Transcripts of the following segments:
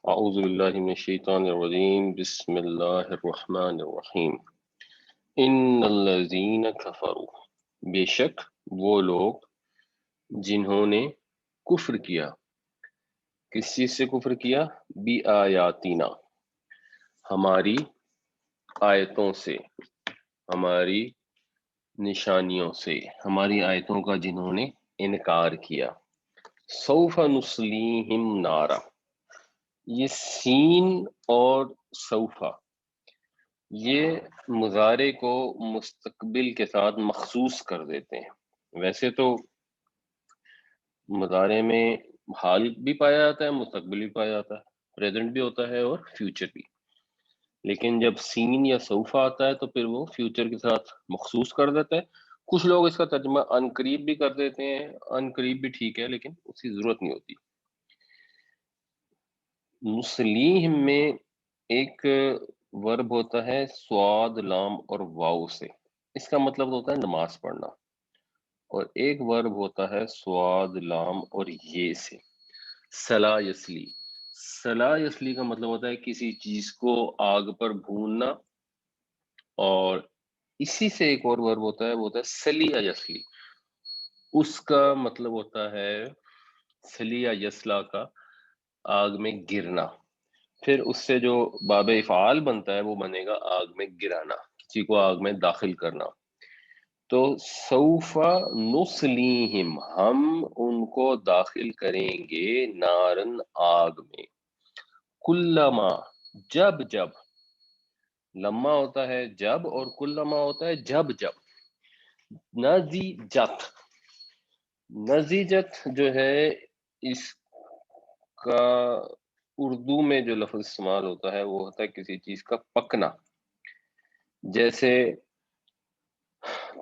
اعوذ باللہ من الشیطان الرجیم بسم اللہ الرحمن الرحیم ان الذین کفروا، بے شک وہ لوگ جنہوں نے کفر کیا۔ کس چیز سے کفر کیا؟ بی آیاتنا، ہماری آیتوں سے، ہماری نشانیوں سے، ہماری آیتوں کا جنہوں نے انکار کیا۔ سوف نصلیہم نارا، یہ سین اور سوفا یہ مضارع کو مستقبل کے ساتھ مخصوص کر دیتے ہیں۔ ویسے تو مضارع میں حال بھی پایا جاتا ہے، مستقبل بھی پایا جاتا ہے، پریزنٹ بھی ہوتا ہے اور فیوچر بھی، لیکن جب سین یا سوفا آتا ہے تو پھر وہ فیوچر کے ساتھ مخصوص کر دیتا ہے۔ کچھ لوگ اس کا ترجمہ ان قریب بھی کر دیتے ہیں، ان قریب بھی ٹھیک ہے لیکن اس کی ضرورت نہیں ہوتی۔ مسلیہم میں ایک ورب ہوتا ہے سواد، لام اور واو سے، اس کا مطلب ہوتا ہے نماز پڑھنا، اور ایک ورب ہوتا ہے سواد، لام اور یہ سے، سلا یسلی۔ سلا یسلی کا مطلب ہوتا ہے کسی چیز کو آگ پر بھوننا، اور اسی سے ایک اور ورب ہوتا ہے، وہ ہوتا ہے سلیا یسلی، اس کا مطلب ہوتا ہے سلیا یسلا کا آگ میں گرنا، پھر اس سے جو باب افعال بنتا ہے وہ بنے گا آگ میں گرانا، کسی کو آگ میں داخل کرنا۔ تو سوف نصلیہم، ہم ان کو داخل کریں گے، نارن آگ میں، کلما، جب جب، لما ہوتا ہے جب اور کلما ہوتا ہے جب جب، نزیجت، نزیجت جو ہے اس کا اردو میں جو لفظ استعمال ہوتا ہے وہ ہوتا ہے کسی چیز کا پکنا، جیسے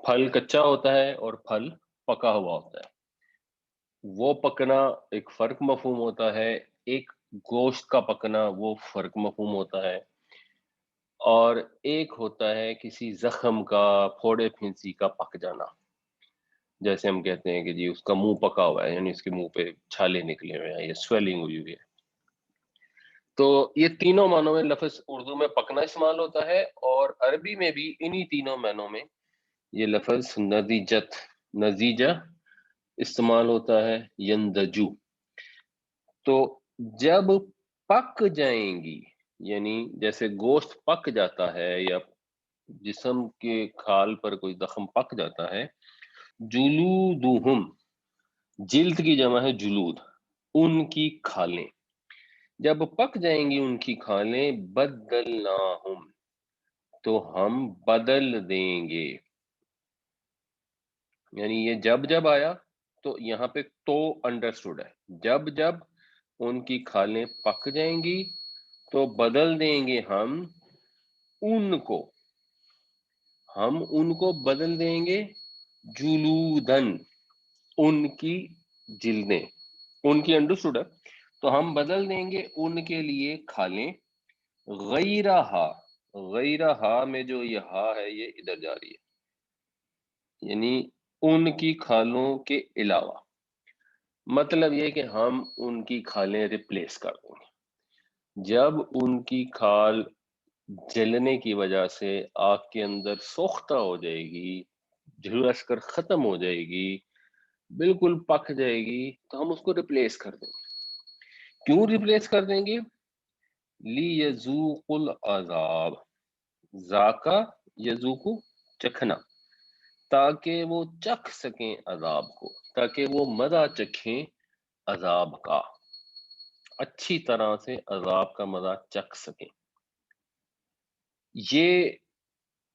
پھل کچا ہوتا ہے اور پھل پکا ہوا ہوتا ہے، وہ پکنا ایک فرق مفہوم ہوتا ہے، ایک گوشت کا پکنا وہ فرق مفہوم ہوتا ہے، اور ایک ہوتا ہے کسی زخم کا، پھوڑے پھنسی کا پک جانا، جیسے ہم کہتے ہیں کہ جی اس کا منہ پکا ہوا ہے، یعنی اس کے منہ پہ چھالے نکلے ہوئے ہیں یا سویلنگ ہوئی ہوئی ہے۔ تو یہ تینوں معنوں میں لفظ اردو میں پکنا استعمال ہوتا ہے، اور عربی میں بھی انہی تینوں معنوں میں یہ لفظ نزیجت، نزیجہ استعمال ہوتا ہے، یندجو۔ تو جب پک جائیں گی، یعنی جیسے گوشت پک جاتا ہے یا جسم کے کھال پر کوئی زخم پک جاتا ہے، جلودہم، جلد کی جمع ہے جلود، ان کی کھالیں، جب پک جائیں گی ان کی کھالیں، بدلناہم، تو ہم بدل دیں گے، یعنی یہ جب جب آیا تو یہاں پہ تو انڈرسٹوڈ ہے، جب جب ان کی کھالیں پک جائیں گی تو بدل دیں گے ہم ان کو، ہم ان کو بدل دیں گے جلودن، ان کی جلدیں، ان کی انڈرسٹوڈ ہے، تو ہم بدل دیں گے ان کے لیے کھالیں، غیرہا، غیرہا میں جو یہ ہا ہے یہ ادھر جا رہی ہے، یعنی ان کی کھالوں کے علاوہ، مطلب یہ کہ ہم ان کی کھالیں ریپلیس کر دیں گے۔ جب ان کی کھال جلنے کی وجہ سے آگ کے اندر سوختہ ہو جائے گی، جھلس کر ختم ہو جائے گی، بالکل پک جائے گی، تو ہم اس کو ریپلیس کر دیں گے۔ کیوں ریپلیس کر دیں گے؟ لیذوقوا العذاب، ذاقہ یذوقو، چکھنا، تاکہ وہ چکھ سکیں عذاب کو، تاکہ وہ مزہ چکھیں عذاب کا، اچھی طرح سے عذاب کا مزہ چکھ سکیں۔ یہ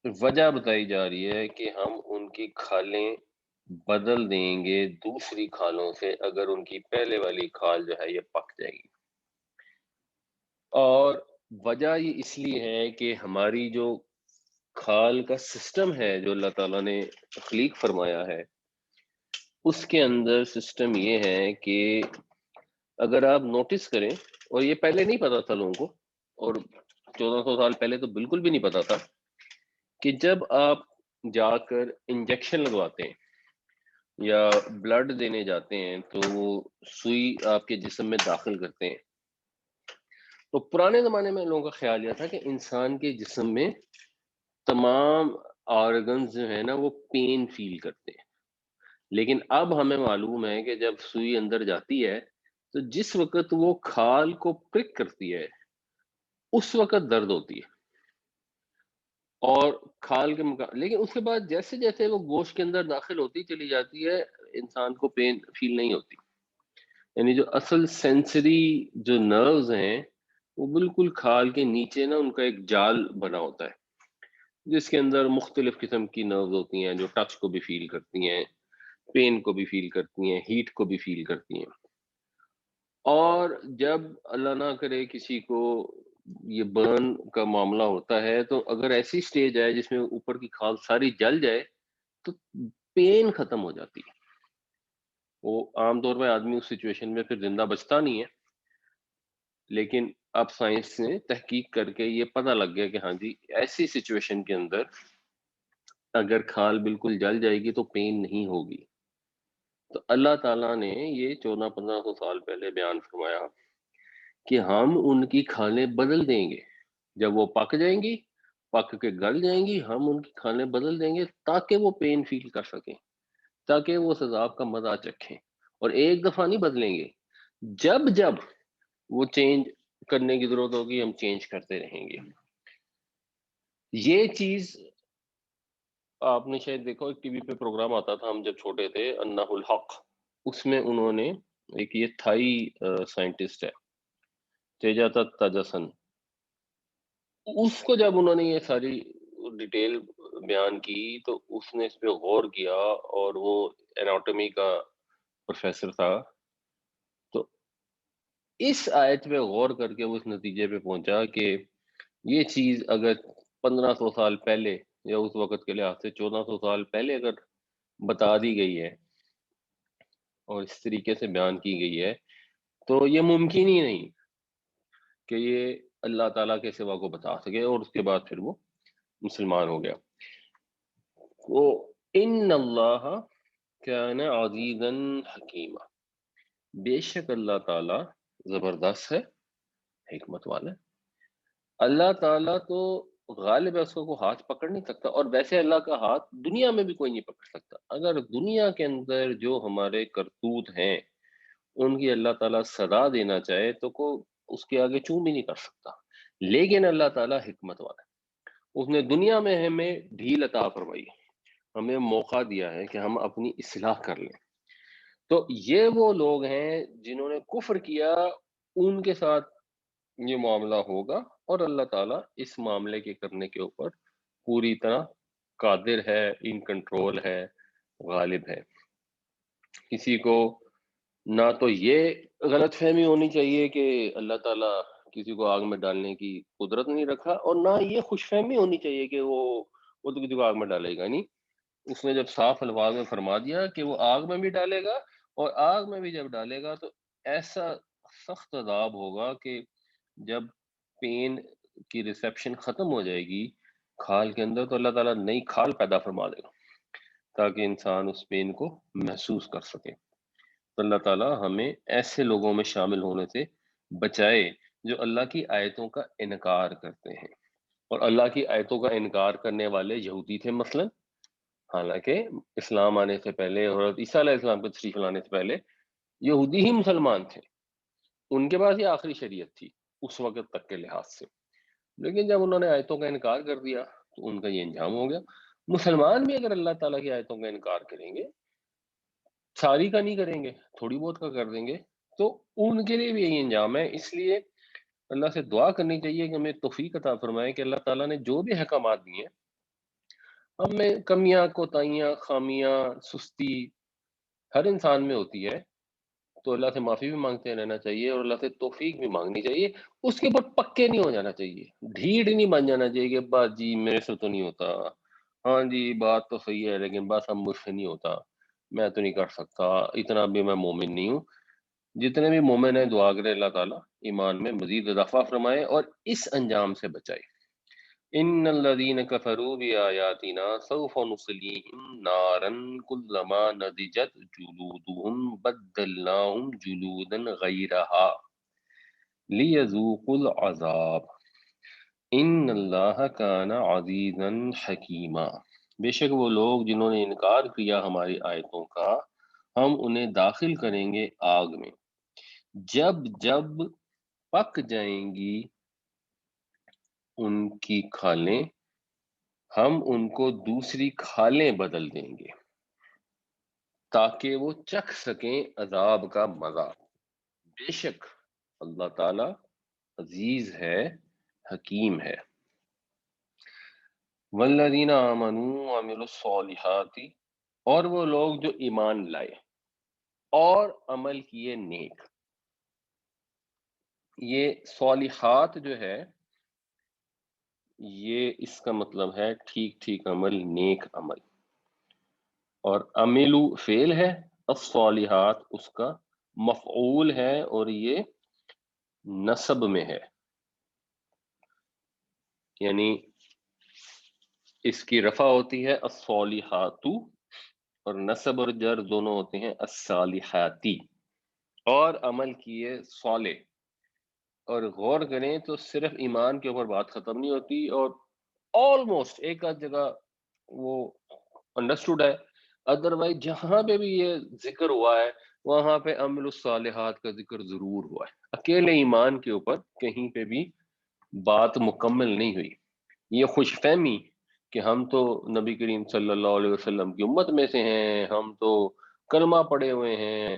وجہ بتائی جا رہی ہے کہ ہم ان کی کھالیں بدل دیں گے دوسری کھالوں سے اگر ان کی پہلے والی کھال جو ہے یہ پک جائے گی، اور وجہ یہ اس لیے ہے کہ ہماری جو کھال کا سسٹم ہے جو اللہ تعالیٰ نے تخلیق فرمایا ہے، اس کے اندر سسٹم یہ ہے کہ اگر آپ نوٹس کریں، اور یہ پہلے نہیں پتا تھا لوگوں کو، اور 1400 سال پہلے تو بالکل بھی نہیں پتا تھا، کہ جب آپ جا کر انجیکشن لگواتے ہیں یا بلڈ دینے جاتے ہیں تو وہ سوئی آپ کے جسم میں داخل کرتے ہیں، تو پرانے زمانے میں لوگوں کا خیال یہ تھا کہ انسان کے جسم میں تمام آرگنز جو ہیں نا وہ پین فیل کرتے ہیں، لیکن اب ہمیں معلوم ہے کہ جب سوئی اندر جاتی ہے تو جس وقت وہ کھال کو پرک کرتی ہے اس وقت درد ہوتی ہے، اور کھال کے لیکن اس کے بعد جیسے جیسے وہ گوشت کے اندر داخل ہوتی چلی جاتی ہے انسان کو پین فیل نہیں ہوتی. یعنی جو اصل سینسری جو نروز ہیں وہ بالکل کھال کے نیچے نا ان کا ایک جال بنا ہوتا ہے جس کے اندر مختلف قسم کی نروز ہوتی ہیں جو ٹچ کو بھی فیل کرتی ہیں، پین کو بھی فیل کرتی ہیں، ہیٹ کو بھی فیل کرتی ہیں. اور جب اللہ نہ کرے کسی کو یہ برن کا معاملہ ہوتا ہے تو اگر ایسی سٹیج آئے جس میں اوپر کی کھال ساری جل جائے تو پین ختم ہو جاتی ہے. وہ عام طور پہ آدمی اس سچویشن میں پھر زندہ بچتا نہیں ہے، لیکن اب سائنس نے تحقیق کر کے یہ پتہ لگ گیا کہ ہاں جی ایسی سچویشن کے اندر اگر کھال بالکل جل جائے گی تو پین نہیں ہوگی. تو اللہ تعالیٰ نے یہ 1400-1500 سال پہلے بیان فرمایا کہ ہم ان کی کھالیں بدل دیں گے جب وہ پک جائیں گی، پک کے گل جائیں گی، ہم ان کی کھالیں بدل دیں گے تاکہ وہ پین فیل کر سکیں، تاکہ وہ سزاب کا مزہ چکھیں. اور ایک دفعہ نہیں بدلیں گے، جب جب وہ چینج کرنے کی ضرورت ہوگی ہم چینج کرتے رہیں گے. یہ چیز آپ نے شاید دیکھو ایک ٹی وی پہ پروگرام آتا تھا ہم جب چھوٹے تھے، انہ الحق، اس میں انہوں نے ایک یہ تھائی سائنٹسٹ ہے تیجاتا تاجاسن، اس کو جب انہوں نے یہ ساری ڈیٹیل بیان کی تو اس نے اس پہ غور کیا، اور وہ اناٹومی کا پروفیسر تھا. تو اس آیت پہ غور کر کے وہ اس نتیجے پہ پہنچا کہ یہ چیز اگر 1500 سال پہلے یا اس وقت کے لحاظ سے 1400 سال پہلے اگر بتا دی گئی ہے اور اس طریقے سے بیان کی گئی ہے تو یہ ممکن ہی نہیں کہ یہ اللہ تعالیٰ کے سوا کو بتا سکے. اور اس کے بعد پھر وہ مسلمان ہو گیا. وہ ان اللہ کان عزیزا حکیما، بے شک اللہ تعالیٰ زبردست ہے، حکمت والا ہے. اللہ تعالیٰ تو غالب ہے، اس کو کوئی ہاتھ پکڑ نہیں سکتا، اور ویسے اللہ کا ہاتھ دنیا میں بھی کوئی نہیں پکڑ سکتا. اگر دنیا کے اندر جو ہمارے کرتوت ہیں ان کی اللہ تعالیٰ سزا دینا چاہے تو کوئی اس کے آگے چوں بھی نہیں کر سکتا. لیکن اللہ تعالیٰ حکمت والا ہے، اس نے دنیا میں ہمیں ڈھیل عطا فرمائی، ہمیں موقع دیا ہے کہ ہم اپنی اصلاح کر لیں. تو یہ وہ لوگ ہیں جنہوں نے کفر کیا، ان کے ساتھ یہ معاملہ ہوگا، اور اللہ تعالیٰ اس معاملے کے کرنے کے اوپر پوری طرح قادر ہے، ان کنٹرول ہے، غالب ہے. کسی کو نہ تو یہ غلط فہمی ہونی چاہیے کہ اللہ تعالیٰ کسی کو آگ میں ڈالنے کی قدرت نہیں رکھا، اور نہ یہ خوش فہمی ہونی چاہیے کہ وہ تو کسی کو آگ میں ڈالے گا نہیں. اس نے جب صاف الفاظ میں فرما دیا کہ وہ آگ میں بھی ڈالے گا، اور آگ میں بھی جب ڈالے گا تو ایسا سخت عذاب ہوگا کہ جب پین کی ریسیپشن ختم ہو جائے گی کھال کے اندر تو اللہ تعالیٰ نئی کھال پیدا فرما دے گا تاکہ انسان اس پین کو محسوس کر سکے. تو اللہ تعالیٰ ہمیں ایسے لوگوں میں شامل ہونے سے بچائے جو اللہ کی آیتوں کا انکار کرتے ہیں. اور اللہ کی آیتوں کا انکار کرنے والے یہودی تھے مثلا، حالانکہ اسلام آنے سے پہلے، حضرت عیسیٰ علیہ السلام کو تشریف لانے سے پہلے یہودی ہی مسلمان تھے، ان کے پاس یہ آخری شریعت تھی اس وقت تک کے لحاظ سے. لیکن جب انہوں نے آیتوں کا انکار کر دیا تو ان کا یہ انجام ہو گیا. مسلمان بھی اگر اللہ تعالیٰ کی آیتوں کا انکار کریں گے، ساری کا نہیں کریں گے، تھوڑی بہت کا کر دیں گے، تو ان کے لیے بھی یہی انجام ہے. اس لیے اللہ سے دعا کرنی چاہیے کہ ہمیں توفیق عطا فرمائے کہ اللہ تعالیٰ نے جو بھی احکامات دیے ہیں، ہم میں کمیاں، کوتاہیاں، خامیاں، سستی ہر انسان میں ہوتی ہے، تو اللہ سے معافی بھی مانگتے رہنا چاہیے اور اللہ سے توفیق بھی مانگنی چاہیے. اس کے اوپر پکے نہیں ہو جانا چاہیے، ڈھیڑ نہیں بن جانا چاہیے کہ بس جی میرے سے تو نہیں ہوتا، ہاں جی بات تو صحیح ہے لیکن بس اب مجھ سے نہیں ہوتا، میں تو نہیں کر سکتا، اتنا بھی میں مومن نہیں ہوں. جتنے بھی مومن ہیں دعا کرے اللہ تعالیٰ ایمان میں مزید اضافہ فرمائے اور اس انجام سے بچائے. ان الذين كفروا بآياتنا سوف نصليهم نارا كلما نضجت جلودهم بدلناهم جلودا غيرها. لیذوقوا العذاب ان اللہ کان عزیزا حکیما، بے شک وہ لوگ جنہوں نے انکار کیا ہماری آیتوں کا، ہم انہیں داخل کریں گے آگ میں، جب جب پک جائیں گی ان کی کھالیں، ہم ان کو دوسری کھالیں بدل دیں گے تاکہ وہ چکھ سکیں عذاب کا مزہ، بے شک اللہ تعالی عزیز ہے، حکیم ہے۔ والذین آمنوا وعملوا الصالحات، اور وہ لوگ جو ایمان لائے اور عمل کیے نیک، یہ صالحات جو ہے یہ اس کا مطلب ہے ٹھیک ٹھیک عمل، نیک عمل، اور عملو فعل ہے، الصالحات اس کا مفعول ہے، اور یہ نسب میں ہے، یعنی اس کی رفع ہوتی ہے الصالحات، اور نسب اور جر دونوں ہوتے ہیں الصالحاتی، اور عمل کیے صالح۔ اور غور کریں تو صرف ایمان کے اوپر بات ختم نہیں ہوتی، اور آلموسٹ ایک آدھ جگہ وہ انڈرسٹوڈ ہے، ادروائز جہاں پہ بھی یہ ذکر ہوا ہے وہاں پہ عمل الصالحات کا ذکر ضرور ہوا ہے، اکیلے ایمان کے اوپر کہیں پہ بھی بات مکمل نہیں ہوئی۔ یہ خوش فہمی کہ ہم تو نبی کریم صلی اللہ علیہ وسلم کی امت میں سے ہیں، ہم تو کلمہ پڑے ہوئے ہیں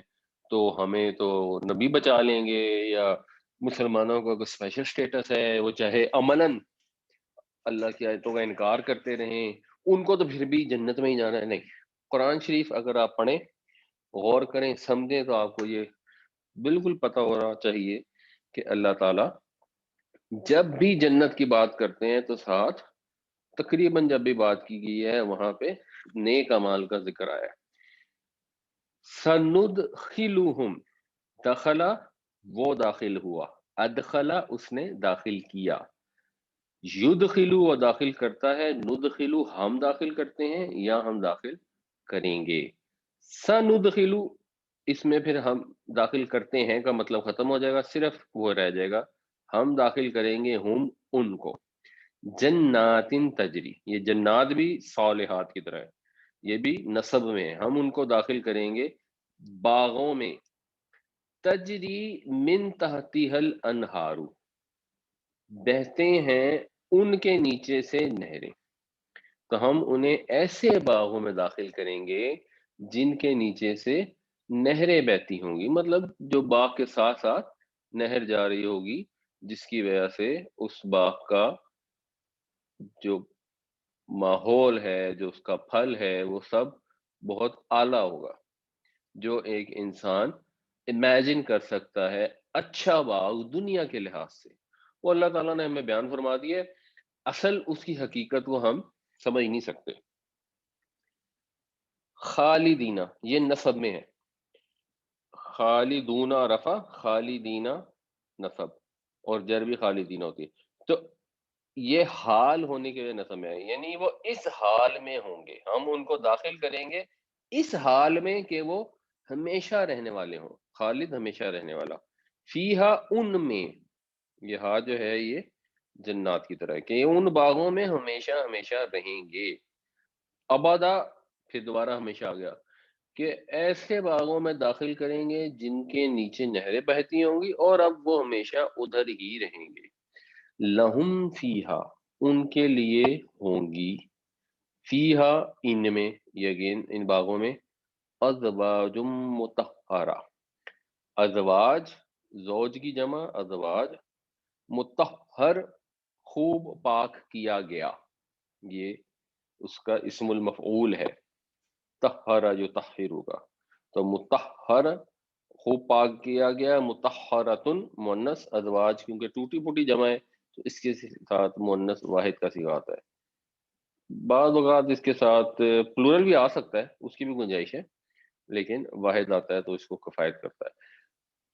تو ہمیں تو نبی بچا لیں گے، یا مسلمانوں کا کوئی اسپیشل سٹیٹس ہے، وہ چاہے عملاً اللہ کی آیتوں کا انکار کرتے رہیں ان کو تو پھر بھی جنت میں ہی جانا ہے۔ نہیں، قرآن شریف اگر آپ پڑھیں، غور کریں، سمجھیں، تو آپ کو یہ بالکل پتہ ہونا چاہیے کہ اللہ تعالیٰ جب بھی جنت کی بات کرتے ہیں تو ساتھ تقریباً جب بھی بات کی گئی ہے وہاں پہ نیک اعمال کا ذکر آیا ہے۔ سندخلہم، دخلا وہ داخل ہوا، ادخلا اس نے داخل کیا، یدخلو وہ داخل کرتا ہے، ندخلو ہم داخل کرتے ہیں یا ہم داخل کریں گے، سندخلو اس میں پھر ہم داخل کرتے ہیں کا مطلب ختم ہو جائے گا، صرف وہ رہ جائے گا ہم داخل کریں گے ہم ان کو، جنات تجری، یہ جنات بھی صالحات کی طرح ہے، یہ بھی نسب میں ہے، ہم ان کو داخل کریں گے باغوں میں، تجری من تحتها الانہار، بہتے ہیں ان کے نیچے سے نہریں، تو ہم انہیں ایسے باغوں میں داخل کریں گے جن کے نیچے سے نہریں بہتی ہوں گی، مطلب جو باغ کے ساتھ ساتھ نہر جا رہی ہوگی، جس کی وجہ سے اس باغ کا جو ماحول ہے، جو اس کا پھل ہے، وہ سب بہت اعلیٰ ہوگا، جو ایک انسان امیجن کر سکتا ہے اچھا باغ دنیا کے لحاظ سے، وہ اللہ تعالیٰ نے ہمیں بیان فرما دیا ہے، اصل اس کی حقیقت کو ہم سمجھ نہیں سکتے۔ خالدینہ یہ نسب میں ہے، خالدونہ رفع، خالدینہ نسب، اور جر بھی خالدینہ ہوتی ہے، تو یہ حال ہونے کی وجہ نسب میں ہے، یعنی وہ اس حال میں ہوں گے، ہم ان کو داخل کریں گے اس حال میں کہ وہ ہمیشہ رہنے والے ہوں، خالد ہمیشہ رہنے والا، فیہا ان میں، یہ ہا جو ہے یہ جنات کی طرح ہے کہ ان باغوں میں ہمیشہ ہمیشہ رہیں گے، ابدا پھر دوبارہ ہمیشہ آ گیا کہ ایسے باغوں میں داخل کریں گے جن کے نیچے نہریں بہتی ہوں گی، اور اب وہ ہمیشہ ادھر ہی رہیں گے، لہم فیہا ان کے لیے ہوں گی، فیہا ان میں، یہ اگین ان باغوں میں، ازواج مطہرہ، ازواج زوج کی جمع ازواج، مطہر خوب پاک کیا گیا، یہ اس کا اسم المفعول ہے، طہر یطہر کا، تو مطہر خوب پاک کیا گیا، مطہرتن مؤنث، ازواج کیونکہ ٹوٹی پھوٹی جمع ہے تو اس کے ساتھ مؤنث واحد کا صیغہ آتا ہے، بعض اوقات اس کے ساتھ پلورل بھی آ سکتا ہے، اس کی بھی گنجائش ہے، لیکن واحد آتا ہے تو اس کو کفایت کرتا ہے،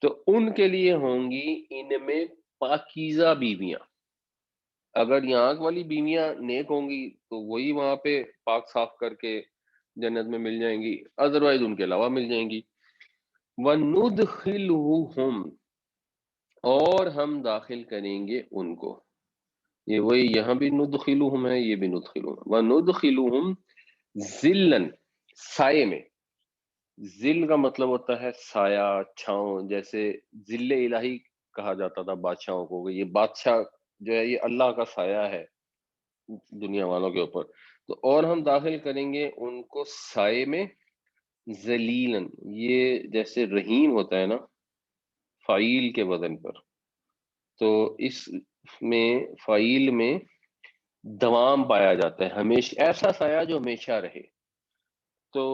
تو ان کے لیے ہوں گی ان میں پاکیزہ بیویاں، اگر یہاں والی بیویاں نیک ہوں گی تو وہی وہاں پہ پاک صاف کر کے جنت میں مل جائیں گی، ادروائز ان کے علاوہ مل جائیں گی، وَنُدْخِلُهُمْ اور ہم داخل کریں گے ان کو، یہ وہی یہاں بھی ندخلوہم ہے، یہ بھی ندخلوہم، وندخلوہم ذلن، سائے میں۔ ذل کا مطلب ہوتا ہے سایہ، چھاؤں، جیسے ذل الہی کہا جاتا تھا بادشاہوں کو، یہ بادشاہ جو ہے یہ اللہ کا سایہ ہے دنیا والوں کے اوپر۔ تو اور ہم داخل کریں گے ان کو سائے میں، ذلیلن، یہ جیسے رحیم ہوتا ہے نا فائل کے وزن پر، تو اس میں فائل میں دوام پایا جاتا ہے، ہمیشہ ایسا سایہ جو ہمیشہ رہے۔ تو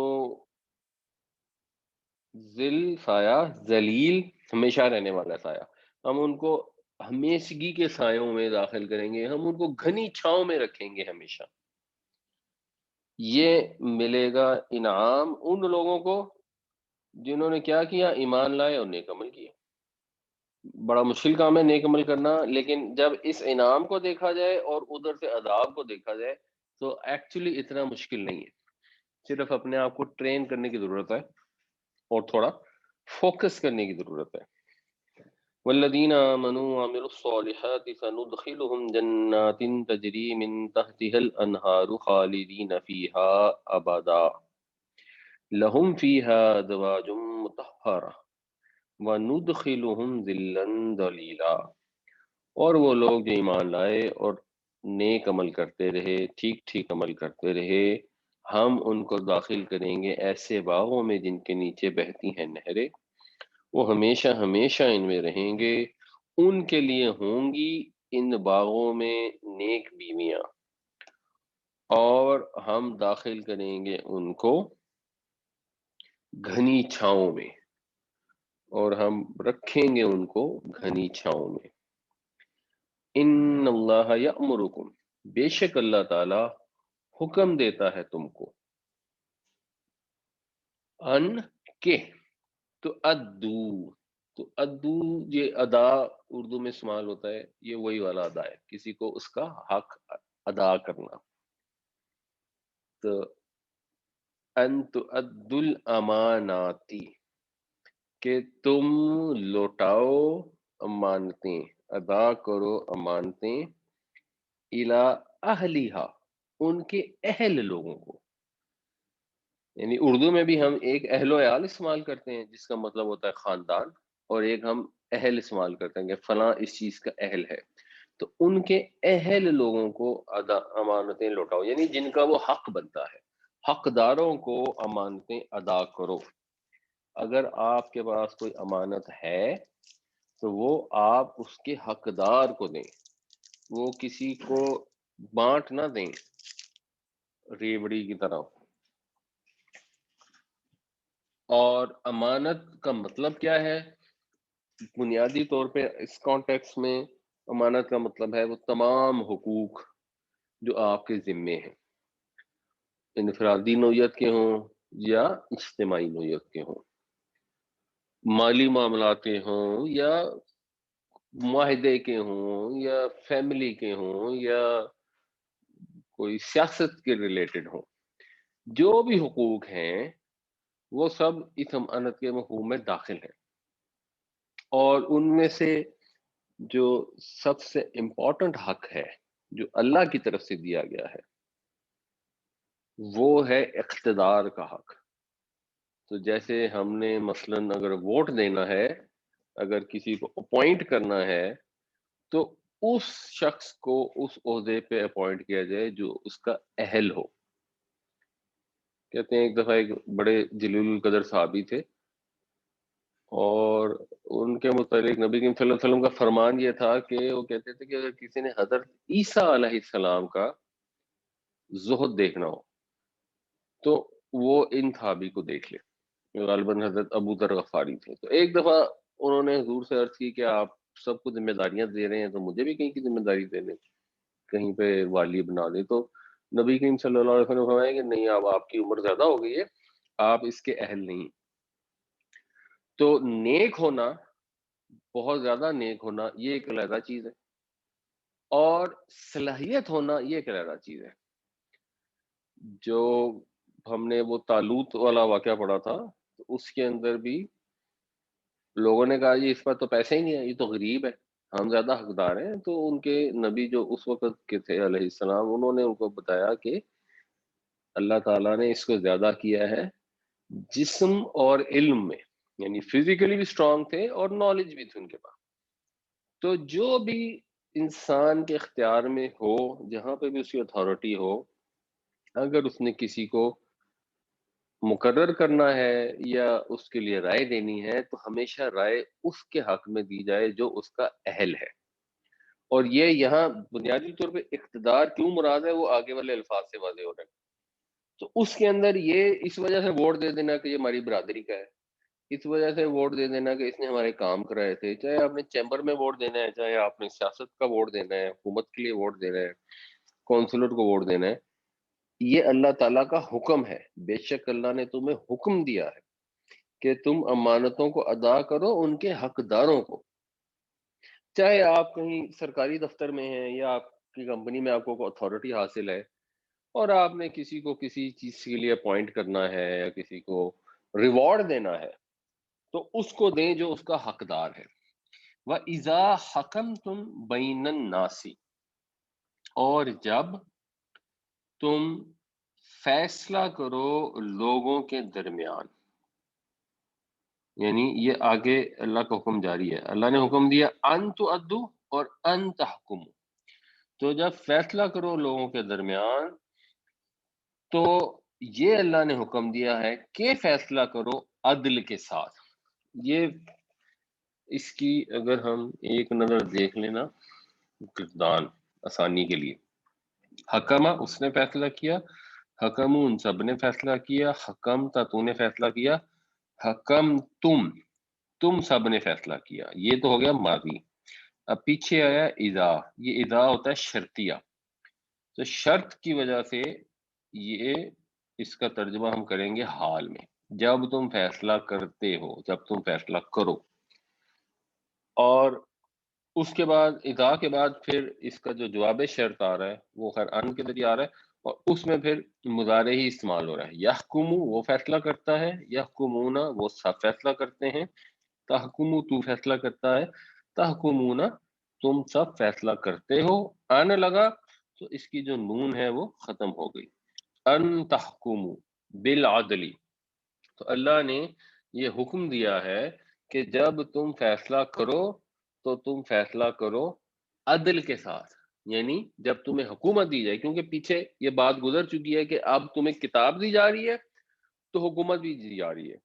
ذل سایہ، ذلیل ہمیشہ رہنے والا سایہ، ہم ان کو ہمیشگی کے سایوں میں داخل کریں گے، ہم ان کو گھنی چھاؤں میں رکھیں گے ہمیشہ۔ یہ ملے گا انعام ان لوگوں کو جنہوں نے کیا کیا، ایمان لائے اور نیک عمل کیے۔ بڑا مشکل کام ہے نیک عمل کرنا، لیکن جب اس انعام کو دیکھا جائے اور ادھر سے عذاب کو دیکھا جائے تو ایکچولی اتنا مشکل نہیں ہے، صرف اپنے آپ کو ٹرین کرنے کی ضرورت ہے اور تھوڑا فوکس کرنے کی ضرورت ہے۔ والذین آمنوا وعملوا الصالحات سندخلهم جنات تجری من تحتها الانہار خالدین فیہا ابدا لہم فیہا ازواج مطہرہ وندخلهم ذلا ذلیلا۔ اور وہ لوگ جو ایمان لائے اور نیک عمل کرتے رہے، ٹھیک ٹھیک عمل کرتے رہے، ہم ان کو داخل کریں گے ایسے باغوں میں جن کے نیچے بہتی ہیں نہریں، وہ ہمیشہ ہمیشہ ان میں رہیں گے، ان کے لیے ہوں گی ان باغوں میں نیک بیویاں، اور ہم داخل کریں گے ان کو گھنی چھاؤں میں، اور ہم رکھیں گے ان کو گھنی چھاؤں میں۔ ان اللہ یأمرکم، بے شک اللہ تعالی حکم دیتا ہے تم کو، ان کے، تو ادو، تو ادو یہ ادا اردو میں استعمال ہوتا ہے، یہ وہی والا ادا ہے، کسی کو اس کا حق ادا کرنا۔ تو ان تؤدوا الاماناتی، کہ تم لوٹاؤ امانتیں، ادا کرو امانتیں، الی اہلیہا، ان کے اہل لوگوں کو، یعنی اردو میں بھی ہم ایک اہل و عیال استعمال کرتے ہیں جس کا مطلب ہوتا ہے خاندان، اور ایک ہم اہل استعمال کرتے ہیں کہ فلاں اس چیز کا اہل ہے، تو ان کے اہل لوگوں کو امانتیں لوٹاؤ، یعنی جن کا وہ حق بنتا ہے، حقداروں کو امانتیں ادا کرو۔ اگر آپ کے پاس کوئی امانت ہے تو وہ آپ اس کے حقدار کو دیں، وہ کسی کو بانٹ نہ دیں ریوڑی کی طرح۔ اور امانت کا مطلب کیا ہے؟ بنیادی طور پہ اس کانٹیکس میں امانت کا مطلب ہے وہ تمام حقوق جو آپ کے ذمے ہیں، انفرادی نوعیت کے ہوں یا اجتماعی نوعیت کے ہوں، مالی معاملات کے ہوں یا معاہدے کے ہوں یا فیملی کے ہوں یا کوئی سیاست کے ریلیٹڈ ہوں، جو بھی حقوق ہیں وہ سب اس امانت کے مفہوم میں داخل ہیں۔ اور ان میں سے جو سب سے امپورٹنٹ حق ہے جو اللہ کی طرف سے دیا گیا ہے وہ ہے اقتدار کا حق۔ تو جیسے ہم نے مثلاً اگر ووٹ دینا ہے، اگر کسی کو اپوائنٹ کرنا ہے تو اس شخص کو اس عہدے پہ اپوائنٹ کیا جائے جو اس کا اہل ہو۔ کہتے ہیں ایک دفعہ ایک بڑے جلیل القدر صحابی تھے، اور ان کے متعلق نبی کریم صلی اللہ علیہ وسلم کا فرمان یہ تھا کہ وہ کہتے تھے کہ اگر کسی نے حضرت عیسیٰ علیہ السلام کا زہد دیکھنا ہو تو وہ ان صحابی کو دیکھ لے، غالباً حضرت ابو ذر غفاری تھے۔ تو ایک دفعہ انہوں نے حضور سے عرض کی کہ آپ سب کو ذمہ داریاں دے رہے ہیں تو مجھے بھی کہیں کی ذمہ داری دے دیں، کہیں پہ والی بنا دیں۔ تو نبی کریم صلی اللہ علیہ وسلم نے فرمایا کہ نہیں، اب آپ کی عمر زیادہ ہو گئی ہے، آپ اس کے اہل نہیں۔ تو نیک ہونا، بہت زیادہ نیک ہونا، یہ ایک علیحدہ چیز ہے، اور صلاحیت ہونا یہ ایک علیحدہ چیز ہے۔ جو ہم نے وہ طالوت والا واقعہ پڑھا تھا تو اس کے اندر بھی لوگوں نے کہا جی اس پر تو پیسے ہی نہیں ہے، یہ تو غریب ہے، ہم زیادہ حقدار ہیں. تو ان کے نبی جو اس وقت کے تھے علیہ السلام، انہوں نے ان کو بتایا کہ اللہ تعالیٰ نے اس کو زیادہ کیا ہے جسم اور علم میں، یعنی فزیکلی بھی اسٹرانگ تھے اور نالج بھی تھی ان کے پاس. تو جو بھی انسان کے اختیار میں ہو، جہاں پہ بھی اس کی اتھارٹی ہو، اگر اس نے کسی کو مقرر کرنا ہے یا اس کے لیے رائے دینی ہے، تو ہمیشہ رائے اس کے حق میں دی جائے جو اس کا اہل ہے. اور یہ یہاں بنیادی طور پہ اقتدار کیوں مراد ہے، وہ آگے والے الفاظ سے واضح ہو رہا ہے. تو اس کے اندر یہ اس وجہ سے ووٹ دے دینا کہ یہ ہماری برادری کا ہے، اس وجہ سے ووٹ دے دینا کہ اس نے ہمارے کام کرائے تھے، چاہے آپ نے چیمبر میں ووٹ دینا ہے، چاہے آپ نے سیاست کا ووٹ دینا ہے، حکومت کے لیے ووٹ دینا ہے، کونسلر کو ووٹ دینا ہے، یہ اللہ تعالیٰ کا حکم ہے. بے شک اللہ نے تمہیں حکم دیا ہے کہ تم امانتوں کو ادا کرو ان کے حقداروں کو. چاہے آپ کہیں سرکاری دفتر میں ہیں یا آپ کی کمپنی میں آپ کو اتھارٹی حاصل ہے اور آپ نے کسی کو کسی چیز کے لیے اپوائنٹ کرنا ہے یا کسی کو ریوارڈ دینا ہے، تو اس کو دیں جو اس کا حقدار ہے. وَإِذَا حَكَمْتُمْ بَيْنَ النَّاسِ، اور جب تم فیصلہ کرو لوگوں کے درمیان، یعنی یہ آگے اللہ کا حکم جاری ہے. اللہ نے حکم دیا ان تؤدوا اور ان تحکموا. تو جب فیصلہ کرو لوگوں کے درمیان، تو یہ اللہ نے حکم دیا ہے کہ فیصلہ کرو عدل کے ساتھ. یہ اس کی اگر ہم ایک نظر دیکھ لینا گردان آسانی کے لیے، حکمہ اس نے فیصلہ کیا، حکم ان سب نے فیصلہ کیا، حکم تا تو نے فیصلہ کیا، حکم تم سب نے فیصلہ کیا. یہ تو ہو گیا ماضی. اب پیچھے آیا اذا. یہ اذا ہوتا ہے شرطیہ. تو شرط کی وجہ سے یہ اس کا ترجمہ ہم کریں گے حال میں. جب تم فیصلہ کرتے ہو، جب تم فیصلہ کرو. اور اس کے بعد اذا کے بعد پھر اس کا جو جواب شرط آ رہا ہے وہ خیر ان کے ذریعے آ رہا ہے، اور اس میں پھر مضارع ہی استعمال ہو رہا ہے. یحکم وہ فیصلہ کرتا ہے، یحکمون وہ سب فیصلہ کرتے ہیں، تحکم تو فیصلہ کرتا ہے، تحکمون تم سب فیصلہ کرتے ہو. آنے لگا تو اس کی جو نون ہے وہ ختم ہو گئی. ان تحکموا بالعدل. تو اللہ نے یہ حکم دیا ہے کہ جب تم فیصلہ کرو تو تم فیصلہ کرو عدل کے ساتھ. یعنی جب تمہیں حکومت دی جائے، کیونکہ پیچھے یہ بات گزر چکی ہے کہ اب تمہیں کتاب دی جا رہی ہے تو حکومت بھی دی جا رہی ہے.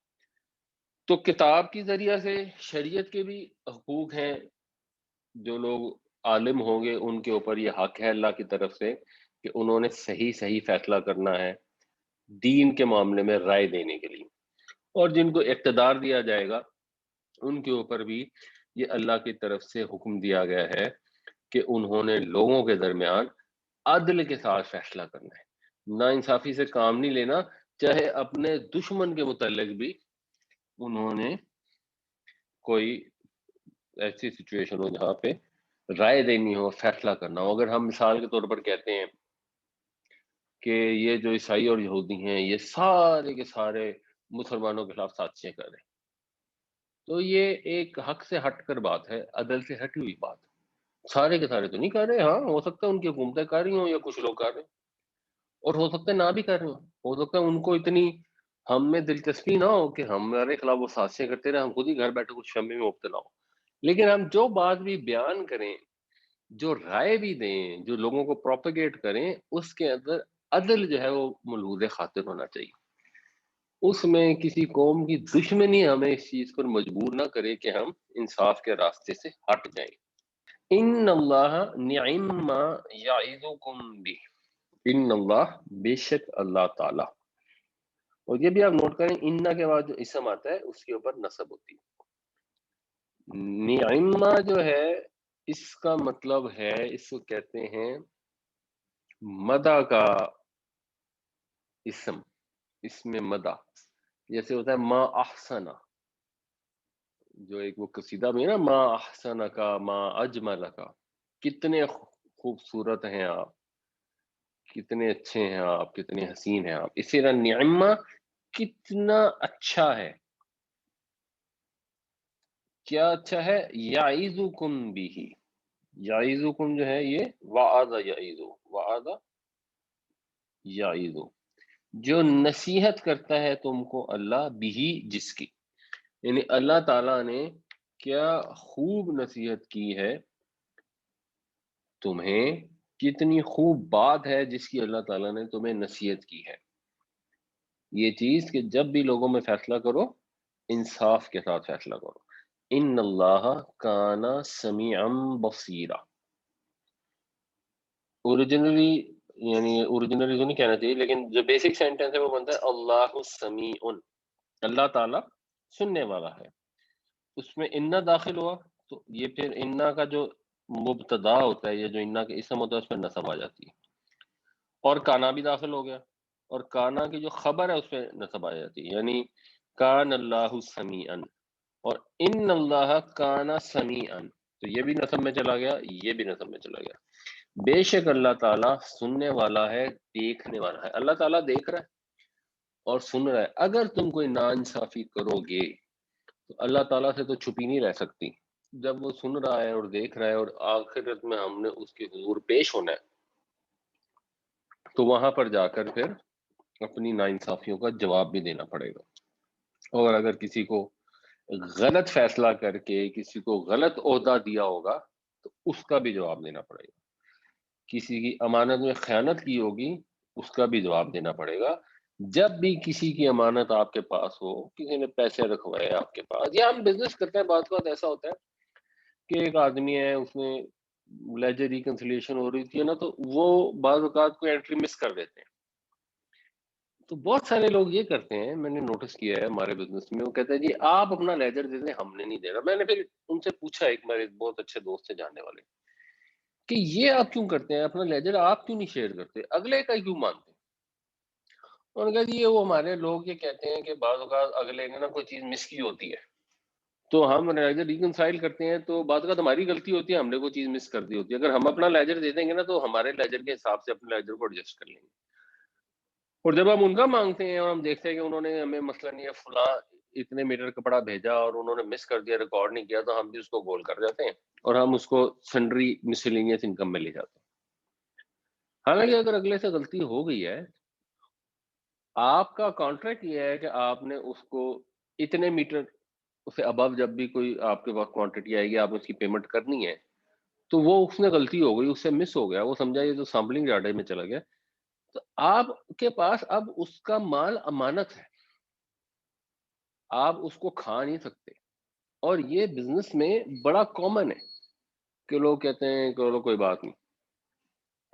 تو کتاب کی ذریعہ سے شریعت کے بھی حقوق ہیں. جو لوگ عالم ہوں گے ان کے اوپر یہ حق ہے اللہ کی طرف سے کہ انہوں نے صحیح صحیح فیصلہ کرنا ہے دین کے معاملے میں رائے دینے کے لیے. اور جن کو اقتدار دیا جائے گا ان کے اوپر بھی یہ اللہ کی طرف سے حکم دیا گیا ہے کہ انہوں نے لوگوں کے درمیان عدل کے ساتھ فیصلہ کرنا ہے. نا انصافی سے کام نہیں لینا، چاہے اپنے دشمن کے متعلق بھی انہوں نے کوئی ایسی سچویشن ہو جہاں پہ رائے دینی ہو، فیصلہ کرنا ہو. اگر ہم مثال کے طور پر کہتے ہیں کہ یہ جو عیسائی اور یہودی ہیں یہ سارے کے سارے مسلمانوں کے خلاف سازشیں کر رہے ہیں، تو یہ ایک حق سے ہٹ کر بات ہے، عدل سے ہٹی ہوئی بات. سارے کے سارے تو نہیں کر رہے، ہاں ہو سکتا ہے ان کی حکومتیں کر رہی ہوں یا کچھ لوگ کر رہے ہیں، اور ہو سکتا ہے نہ بھی کر رہے ہوں. ہو سکتا ہے ان کو اتنی ہم میں دلچسپی نہ ہو کہ ہمارے خلاف وہ سازشیں کرتے رہے، ہم خود ہی گھر بیٹھے کچھ شمع میں مبتلا ہو. لیکن ہم جو بات بھی بیان کریں، جو رائے بھی دیں، جو لوگوں کو پروپیگیٹ کریں، اس کے اندر عدل جو ہے وہ ملحوظ خاطر ہونا چاہیے. اس میں کسی قوم کی دشمنی ہمیں اس چیز پر مجبور نہ کرے کہ ہم انصاف کے راستے سے ہٹ جائیں. ان اللہ نعم ما یعظکم بہ. ان اللہ بے شک اللہ تعالی. اور یہ بھی آپ نوٹ کریں ان کے بعد جو اسم آتا ہے اس کے اوپر نصب ہوتی ہے. نعمہ جو ہے اس کا مطلب ہے، اس کو کہتے ہیں مدح کا اسم. اس میں مدح جیسے ہوتا ہے ما احسنا، جو ایک وہ قصیدہ میں نا ما احسن کا ما اجمل کا، کتنے خوبصورت ہیں آپ، کتنے اچھے ہیں آپ، کتنے حسین ہیں آپ. اسی طرح نعمہ کتنا اچھا ہے. کیا اچھا ہے؟ یعیذکم بھی، یعیذکم جو ہے یہ وعد یعیذو، وعد یعیذو، جو نصیحت کرتا ہے تم کو اللہ بھی، جس کی، یعنی اللہ تعالیٰ نے کیا خوب نصیحت کی ہے تمہیں، کتنی خوب بات ہے جس کی اللہ تعالیٰ نے تمہیں نصیحت کی ہے، یہ چیز کہ جب بھی لوگوں میں فیصلہ کرو انصاف کے ساتھ فیصلہ کرو، ان اللہ کانا سمیعا بصیرا، اوریجنلی، یعنی اوریجنلی تو نہیں کہنا چاہیے لیکن جو بیسک سینٹینس ہے وہ بنتا ہے اللہ سمیع، اللہ تعالیٰ سننے والا ہے، اس میں انا داخل ہوا تو یہ پھر انا کا جو مبتدا ہوتا ہے یا جو انا کا اسم ہوتا ہے اس پہ نصب آ جاتی ہے، اور کانا بھی داخل ہو گیا، اور کانا کی جو خبر ہے اس پہ نصب آ جاتی ہے، یعنی کان اللہ سمیعا، اور ان اللہ کانا سمیعا، تو یہ بھی نصب میں چلا گیا، یہ بھی نصب میں چلا گیا، بے شک اللہ تعالیٰ سننے والا ہے، دیکھنے والا ہے، اللہ تعالیٰ دیکھ رہا ہے اور سن رہا ہے، اگر تم کوئی ناانصافی کرو گے تو اللہ تعالیٰ سے تو چھپی نہیں رہ سکتی، جب وہ سن رہا ہے اور دیکھ رہا ہے اور آخرت میں ہم نے اس کے حضور پیش ہونا ہے تو وہاں پر جا کر پھر اپنی ناانصافیوں کا جواب بھی دینا پڑے گا، اور اگر کسی کو غلط فیصلہ کر کے کسی کو غلط عہدہ دیا ہوگا تو اس کا بھی جواب دینا پڑے گا، کسی کی امانت میں خیانت کی ہوگی اس کا بھی جواب دینا پڑے گا، جب بھی کسی کی امانت آپ کے پاس ہو، کسی نے پیسے رکھوائے آپ کے پاس، یا ہم بزنس کرتے ہیں، بعض اوقات ایسا ہوتا ہے کہ ایک آدمی ہے، اس نے لیجر ریکنسیلیشن ہو رہی تھی نا، تو وہ بعض اوقات کوئی انٹری مس کر دیتے ہیں، تو بہت سارے لوگ یہ کرتے ہیں، میں نے نوٹس کیا ہے ہمارے بزنس میں، وہ کہتے ہیں جی آپ اپنا لیجر دے دیں، ہم نے نہیں دینا، میں نے پھر ان سے پوچھا، ایک میرے بہت اچھے دوست سے جاننے والے، کہ یہ آپ کیوں کرتے ہیں، اپنا لیجر آپ کیوں نہیں شیئر کرتے، اگلے کا کیوں مانتے ہیں؟ انہوں نے کہا جی یہ وہ ہمارے لوگ یہ کہتے ہیں کہ بعض اوقات اگلے نے نا کوئی چیز مس کی ہوتی ہے تو ہم لیجر ریکنسائل کرتے ہیں، تو بعض اوقات ہماری غلطی ہوتی ہے، ہم نے کوئی چیز مس کر دی ہوتی ہے، اگر ہم اپنا لیجر دے دیں گے نا تو ہمارے لیجر کے حساب سے اپنے لیجر کو ایڈجسٹ کر لیں گے، اور جب ہم ان کا مانگتے ہیں اور ہم دیکھتے ہیں کہ انہوں نے ہمیں مثلا یہ فلاں اتنے میٹر کپڑا بھیجا اور انہوں نے مس کر دیا، ریکارڈ نہیں کیا، تو ہم بھی اس کو گول کر جاتے ہیں اور ہم اس کو سنڈری مسلینیس انکم میں لے جاتے ہیں، حالانکہ اگر اگلے سے غلطی ہو گئی ہے، آپ کا کانٹریکٹ یہ ہے کہ آپ نے اس کو اتنے میٹر اسے ابو جب بھی کوئی آپ کے پاس کوانٹٹی آئے گی آپ نے اس کی پیمنٹ کرنی ہے، تو وہ اس نے غلطی ہو گئی، اس سے مس ہو گیا، وہ سمجھا یہ جو سیمپلنگ ڈاٹا میں چلا گیا، تو آپ کے پاس اب اس کا مال امانت ہے، آپ اس کو کھا نہیں سکتے، اور یہ بزنس میں بڑا کامن ہے کہ لوگ کہتے ہیں کہ چلو کوئی بات نہیں،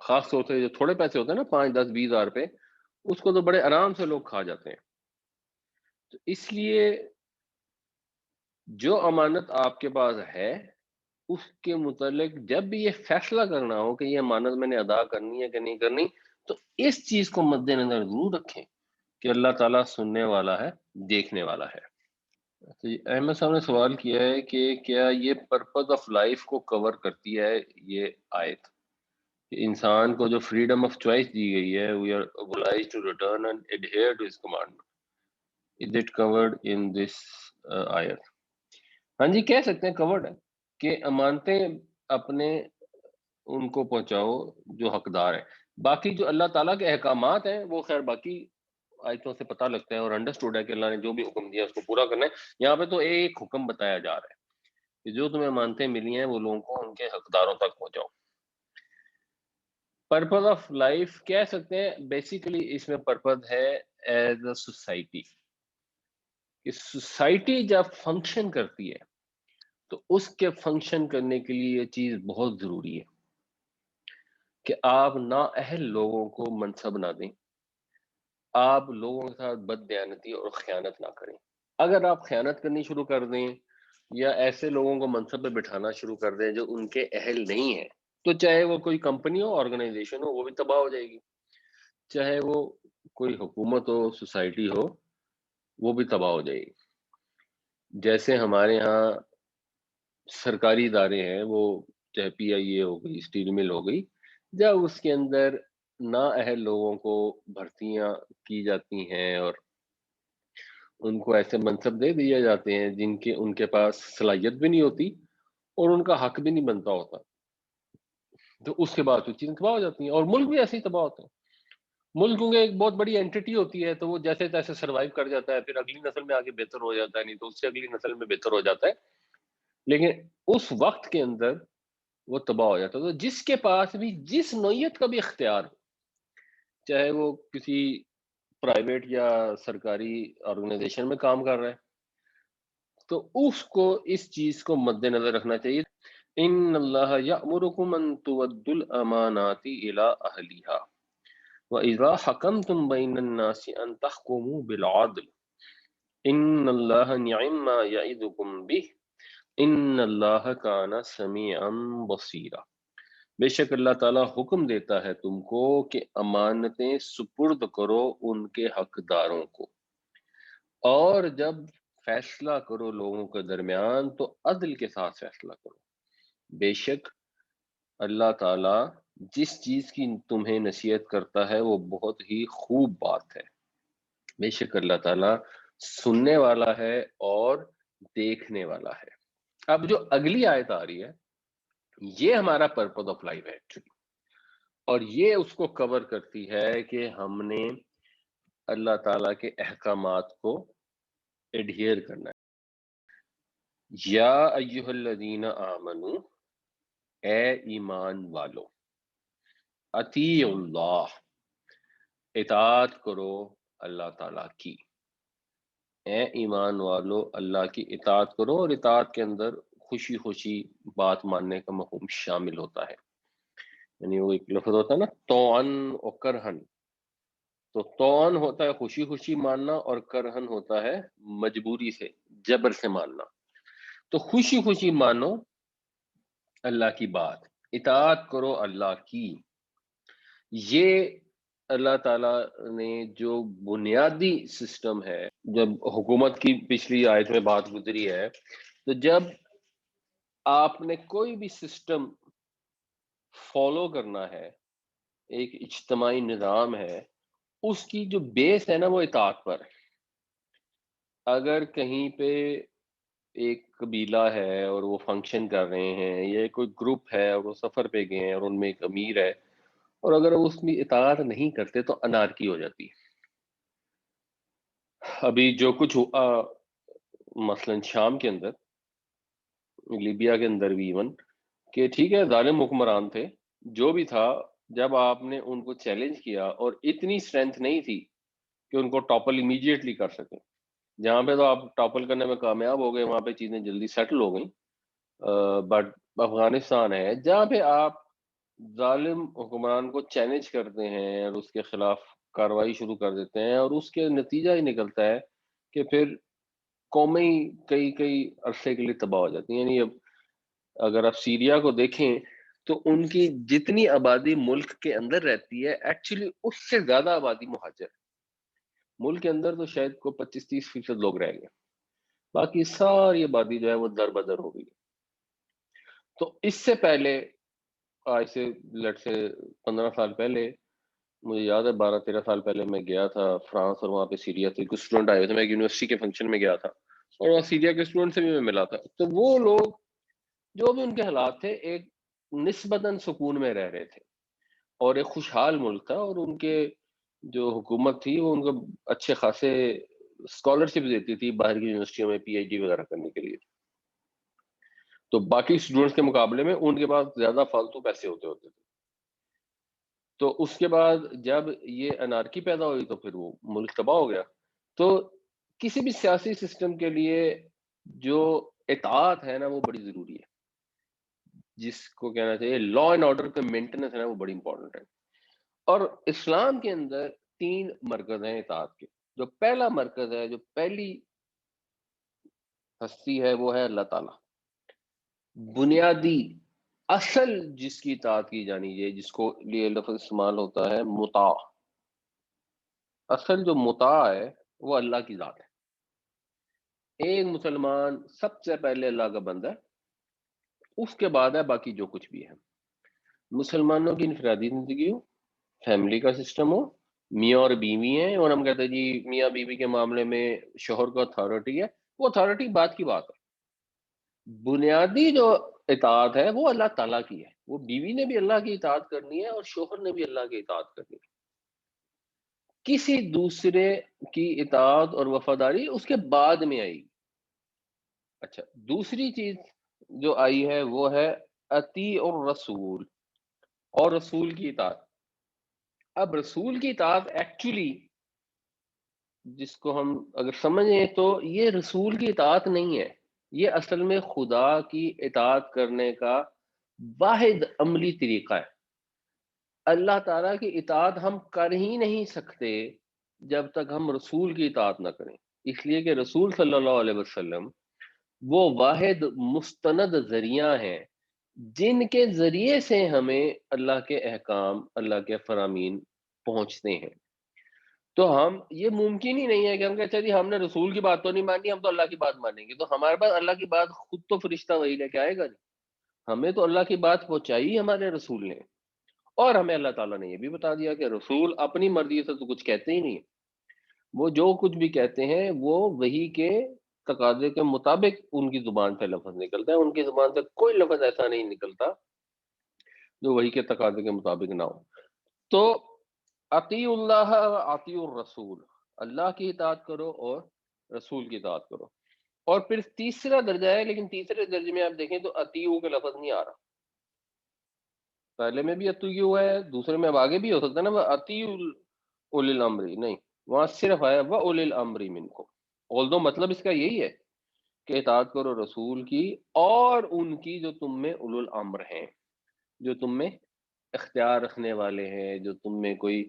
خاص طور سے جو تھوڑے پیسے ہوتے ہیں نا 5 10 20 ہزار روپے، اس کو تو بڑے آرام سے لوگ کھا جاتے ہیں، تو اس لیے جو امانت آپ کے پاس ہے اس کے متعلق جب بھی یہ فیصلہ کرنا ہو کہ یہ امانت میں نے ادا کرنی ہے کہ نہیں کرنی، تو اس چیز کو مد نظر ضرور رکھیں کہ اللہ تعالیٰ سننے والا ہے، دیکھنے والا ہے۔ تو احمد صاحب نے سوال کیا ہے کہ کیا یہ پرپز آف لائف کو کور کرتی ہے یہ آیت، کہ انسان کو جو فریڈم آف چوائس دی گئی ہے، we are obliged to return and adhere to his commandment, is it covered in this آیت؟ ہاں جی کہہ سکتے ہیں کورڈ ہے، کہ امانتیں اپنے ان کو پہنچاؤ جو حقدار ہیں، باقی جو اللہ تعالیٰ کے احکامات ہیں وہ خیر باقی آیتوں سے پتہ لگتا ہے اور انڈرسٹوڈ ہے کہ اللہ نے جو بھی حکم دیا اس کو پورا کرنا ہے، یہاں پہ تو ایک حکم بتایا جا رہا ہے کہ جو تمہیں امانتیں ملی ہیں وہ لوگوں کو ان کے حقداروں تک پہنچاؤ۔ پرپز آف لائف کہہ سکتے ہیں، بیسیکلی اس میں پرپز ہے ایز اے سوسائٹی، کہ سوسائٹی جب فنکشن کرتی ہے تو اس کے فنکشن کرنے کے لیے یہ چیز بہت ضروری ہے کہ آپ نااہل لوگوں کو منصب نہ دیں، آپ لوگوں کے ساتھ بد دیانتی اور خیانت نہ کریں، اگر آپ خیانت کرنی شروع کر دیں یا ایسے لوگوں کو منصب پہ بٹھانا شروع کر دیں جو ان کے اہل نہیں ہیں، تو چاہے وہ کوئی کمپنی ہو، آرگنائزیشن ہو، وہ بھی تباہ ہو جائے گی، چاہے وہ کوئی حکومت ہو، سوسائٹی ہو، وہ بھی تباہ ہو جائے گی۔ جیسے ہمارے ہاں سرکاری ادارے ہیں، وہ چاہے پی آئی اے ہو گئی، اسٹیل مل ہو گئی، جب اس کے اندر نااہل لوگوں کو بھرتیاں کی جاتی ہیں اور ان کو ایسے منصب دے دیے جاتے ہیں ان کے پاس صلاحیت بھی نہیں ہوتی اور ان کا حق بھی نہیں بنتا ہوتا، تو اس کے بعد تو چیزیں تباہ ہو جاتی ہیں، اور ملک بھی ایسے ہی تباہ ہوتے ہیں۔ ملک کیونکہ ایک بہت بڑی اینٹی ہوتی ہے، تو وہ جیسے تیسے سروائیو کر جاتا ہے، پھر اگلی نسل میں آگے بہتر ہو جاتا ہے، نہیں تو اس سے اگلی نسل میں بہتر ہو جاتا ہے، لیکن اس وقت کے اندر وہ تباہ ہو جاتا ہے۔ تو جس کے پاس بھی جس نوعیت کا بھی اختیار ہو، چاہے وہ کسی پرائیویٹ یا سرکاری آرگنائزیشن میں کام کر رہا ہے، تو اس کو اس چیز کو مد نظر رکھنا چاہیے۔ ان اللہ یأمرکم ان تؤدوا الامانات الی اہلھا واذا حکمتم بین الناس ان تحکموا بالعدل ان اللہ نعم ما یعظکم بہ ان اللہ کان سمیعا بصیرا۔ بے شک اللہ تعالیٰ حکم دیتا ہے تم کو کہ امانتیں سپرد کرو ان کے حقداروں کو، اور جب فیصلہ کرو لوگوں کے درمیان تو عدل کے ساتھ فیصلہ کرو، بے شک اللہ تعالیٰ جس چیز کی تمہیں نصیحت کرتا ہے وہ بہت ہی خوب بات ہے، بے شک اللہ تعالیٰ سننے والا ہے اور دیکھنے والا ہے۔ اب جو اگلی آیت آ رہی ہے، یہ ہمارا پرپز آف لائف ہے ایکچولی، اور یہ اس کو کور کرتی ہے کہ ہم نے اللہ تعالیٰ کے احکامات کو ایڈہیر کرنا ہے۔ یا ایہا الذین آمنو، اے ایمان والو، اطیعوا اللہ، اطاعت کرو اللہ تعالیٰ کی، اے ایمان والو اللہ کی اطاعت کرو، اور اطاعت کے اندر خوشی خوشی بات ماننے کا مفہوم شامل ہوتا ہے، یعنی وہ ایک لفظ ہوتا ہے نا طوعاً و کرہن، تو طوعاً ہوتا ہے خوشی خوشی ماننا، اور کرہن ہوتا ہے مجبوری سے، جبر سے ماننا۔ تو خوشی خوشی مانو اللہ کی بات، اطاعت کرو اللہ کی، یہ اللہ تعالیٰ نے جو بنیادی سسٹم ہے، جب حکومت کی پچھلی آیت میں بات گزری ہے، تو جب آپ نے کوئی بھی سسٹم فالو کرنا ہے، ایک اجتماعی نظام ہے، اس کی جو بیس ہے نا وہ اطاعت پر ہے۔ اگر کہیں پہ ایک قبیلہ ہے اور وہ فنکشن کر رہے ہیں، یا کوئی گروپ ہے اور وہ سفر پہ گئے ہیں اور ان میں ایک امیر ہے، اور اگر وہ اس میں اطاعت نہیں کرتے تو انارکی ہو جاتی ہے۔ ابھی جو کچھ ہوا مثلا شام کے اندر، لیبیا کے اندر بھی ایون، کہ ٹھیک ہے ظالم حکمران تھے، جو بھی تھا، جب آپ نے ان کو چیلنج کیا اور اتنی اسٹرینتھ نہیں تھی کہ ان کو ٹاپل امیڈیٹلی کر سکیں، جہاں پہ تو آپ ٹاپل کرنے میں کامیاب ہو گئے، وہاں پہ چیزیں جلدی سیٹل ہو گئیں، بٹ افغانستان ہے جہاں پہ آپ ظالم حکمران کو چیلنج کرتے ہیں اور اس کے خلاف کارروائی شروع کر دیتے ہیں، اور اس کے نتیجہ ہی نکلتا ہے کہ پھر قومیں ہی کئی کئی عرصے کے لیے تباہ ہو جاتی ہیں۔ یعنی اب اگر آپ سیریا کو دیکھیں تو ان کی جتنی آبادی ملک کے اندر رہتی ہے، ایکچولی اس سے زیادہ آبادی مہاجر ہے۔ ملک کے اندر تو شاید کو 25-30% لوگ رہ گئے، باقی ساری آبادی جو ہے وہ در بدر ہو گئی۔ تو اس سے پہلے، آج سے لٹ سے 15 سال پہلے، مجھے یاد ہے 12-13 سال پہلے میں گیا تھا فرانس، اور وہاں پہ سیریا سے کچھ اسٹوڈنٹ آئے تھے، میں ایک یونیورسٹی کے فنکشن میں گیا تھا، اور وہاں سیریا کے اسٹوڈنٹ سے بھی میں ملا تھا۔ تو وہ لوگ جو بھی ان کے حالات تھے، ایک نسبتاً سکون میں رہ رہے تھے، اور ایک خوشحال ملک تھا، اور ان کے جو حکومت تھی وہ ان کو اچھے خاصے اسکالرشپ دیتی تھی باہر کی یونیورسٹیوں میں پی ایچ ڈی وغیرہ کرنے کے لیے، تو باقی اسٹوڈنٹس کے مقابلے میں ان کے پاس زیادہ فالتو پیسے ہوتے تھے۔ تو اس کے بعد جب یہ انارکی پیدا ہوئی تو پھر وہ ملک تباہ ہو گیا۔ تو کسی بھی سیاسی سسٹم کے لیے جو اطاعت ہے نا وہ بڑی ضروری ہے، جس کو کہنا چاہیے لا اینڈ آرڈر کا مینٹیننس ہے نا وہ بڑی امپورٹنٹ ہے۔ اور اسلام کے اندر 3 مرکز ہیں اطاعت کے۔ جو پہلا مرکز ہے، جو پہلی ہستی ہے، وہ ہے اللہ تعالیٰ، بنیادی اصل جس کی اطاعت کی جانی ہے، جس کو لیے لفظ استعمال ہوتا ہے مطاع، اصل جو مطاع ہے وہ اللہ کی ذات ہے۔ ایک مسلمان سب سے پہلے اللہ کا بندہ ہے، اس کے بعد ہے باقی جو کچھ بھی ہے۔ مسلمانوں کی انفرادی زندگی ہو، فیملی کا سسٹم ہو، میاں اور بیوی ہیں اور ہم کہتے ہیں جی میاں بیوی کے معاملے میں شوہر کو اتھارٹی ہے، وہ اتھارٹی بات کی بات ہے، بنیادی جو اطاعت ہے وہ اللہ تعالیٰ کی ہے، وہ بیوی نے بھی اللہ کی اطاعت کرنی ہے اور شوہر نے بھی اللہ کی اطاعت کرنی ہے، کسی دوسرے کی اطاعت اور وفاداری اس کے بعد میں آئی۔ اچھا، دوسری چیز جو آئی ہے وہ ہے اطیع الرسول، اور رسول کی اطاعت۔ اب رسول کی اطاعت ایکچولی جس کو ہم اگر سمجھیں تو یہ رسول کی اطاعت نہیں ہے، یہ اصل میں خدا کی اطاعت کرنے کا واحد عملی طریقہ ہے۔ اللہ تعالیٰ کی اطاعت ہم کر ہی نہیں سکتے جب تک ہم رسول کی اطاعت نہ کریں، اس لیے کہ رسول صلی اللہ علیہ وسلم وہ واحد مستند ذریعہ ہیں جن کے ذریعے سے ہمیں اللہ کے احکام، اللہ کے فرامین پہنچتے ہیں۔ تو ہم یہ ممکن ہی نہیں ہے کہ ہم کہ اچھا جی ہم نے رسول کی بات تو نہیں مانی، ہم تو اللہ کی بات مانیں گے، تو ہمارے پاس اللہ کی بات خود تو فرشتہ وہی لے کے آئے گا نہیں، ہمیں تو اللہ کی بات پہنچائی ہمارے رسول نے، اور ہمیں اللہ تعالیٰ نے یہ بھی بتا دیا کہ رسول اپنی مرضی سے تو کچھ کہتے ہی نہیں ہیں، وہ جو کچھ بھی کہتے ہیں وہ وہی کے تقاضے کے مطابق ان کی زبان سے لفظ نکلتا ہے، ان کی زبان سے کوئی لفظ ایسا نہیں نکلتا جو وہی کے تقاضے کے مطابق نہ ہو۔ تو اطیع اللہ و اطیع الرسول، اللہ کی اطاعت کرو اور رسول کی اطاعت کرو۔ اور پھر تیسرا درجہ ہے، لیکن تیسرے درجے میں آپ دیکھیں تو اطیعو کا لفظ نہیں آ رہا، پہلے میں بھی اطیعو ہے، دوسرے میں اب آگے بھی ہو سکتا ہے نا، وہ اطیعو اولی الامر، نہیں وہاں صرف آیا وہ اولی الامر منکم، اولدو مطلب اس کا یہی ہے کہ اطاعت کرو رسول کی اور ان کی جو تم میں اولو الامر ہیں، جو تم میں اختیار رکھنے والے ہیں، جو تم میں کوئی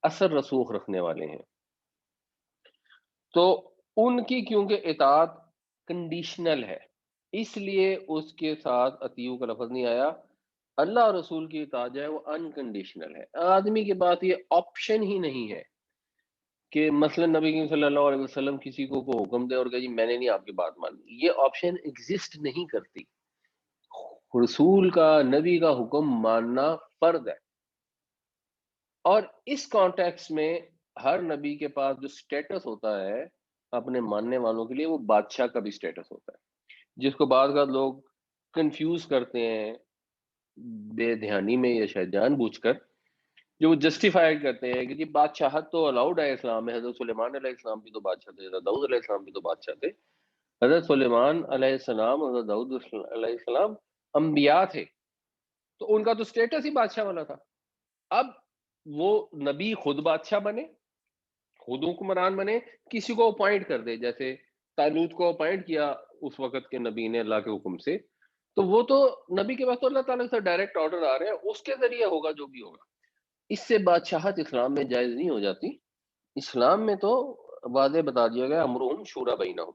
اثر رسوخ رکھنے والے ہیں۔ تو ان کی کیونکہ اطاعت کنڈیشنل ہے، اس لیے اس کے ساتھ اطیعو کا لفظ نہیں آیا۔ اللہ اور رسول کی اطاعت جو ہے وہ انکنڈیشنل ہے، آدمی کے پاس یہ آپشن ہی نہیں ہے کہ مثلا نبی کریم صلی اللہ علیہ وسلم کسی کو حکم دے اور کہ جی میں نے نہیں آپ کی بات مانی، یہ آپشن ایگزسٹ نہیں کرتی، رسول کا نبی کا حکم ماننا فرض ہے۔ اور اس کانٹیکس میں ہر نبی کے پاس جو سٹیٹس ہوتا ہے اپنے ماننے والوں کے لیے، وہ بادشاہ کا بھی سٹیٹس ہوتا ہے، جس کو بعض اوقات لوگ کنفیوز کرتے ہیں بے دھیانی میں یا شاید جان بوجھ کر، جو وہ جسٹیفائی کرتے ہیں کہ جی بادشاہت تو الاؤڈ ہے اسلام میں، حضرت سلیمان علیہ السلام بھی تو بادشاہ تھے، حضرت داؤد علیہ السلام بھی تو بادشاہ تھے، حضرت سلیمان علیہ السلام، حضرت داؤد علیہ السلام انبیاء تھے، تو ان کا تو سٹیٹس ہی بادشاہ والا تھا۔ اب وہ نبی خود بادشاہ بنے، خود حکمران بنے، کسی کو اپوائنٹ کر دے، جیسے طالوت کو اپوائنٹ کیا اس وقت کے نبی نے اللہ کے حکم سے، تو وہ تو نبی کے پاس تو اللہ تعالیٰ سے ڈائریکٹ آرڈر آ رہے ہیں، اس کے ذریعے ہوگا جو بھی ہوگا، اس سے بادشاہت اسلام میں جائز نہیں ہو جاتی۔ اسلام میں تو واضح بتا دیا گیا امرہم شورا بینہم۔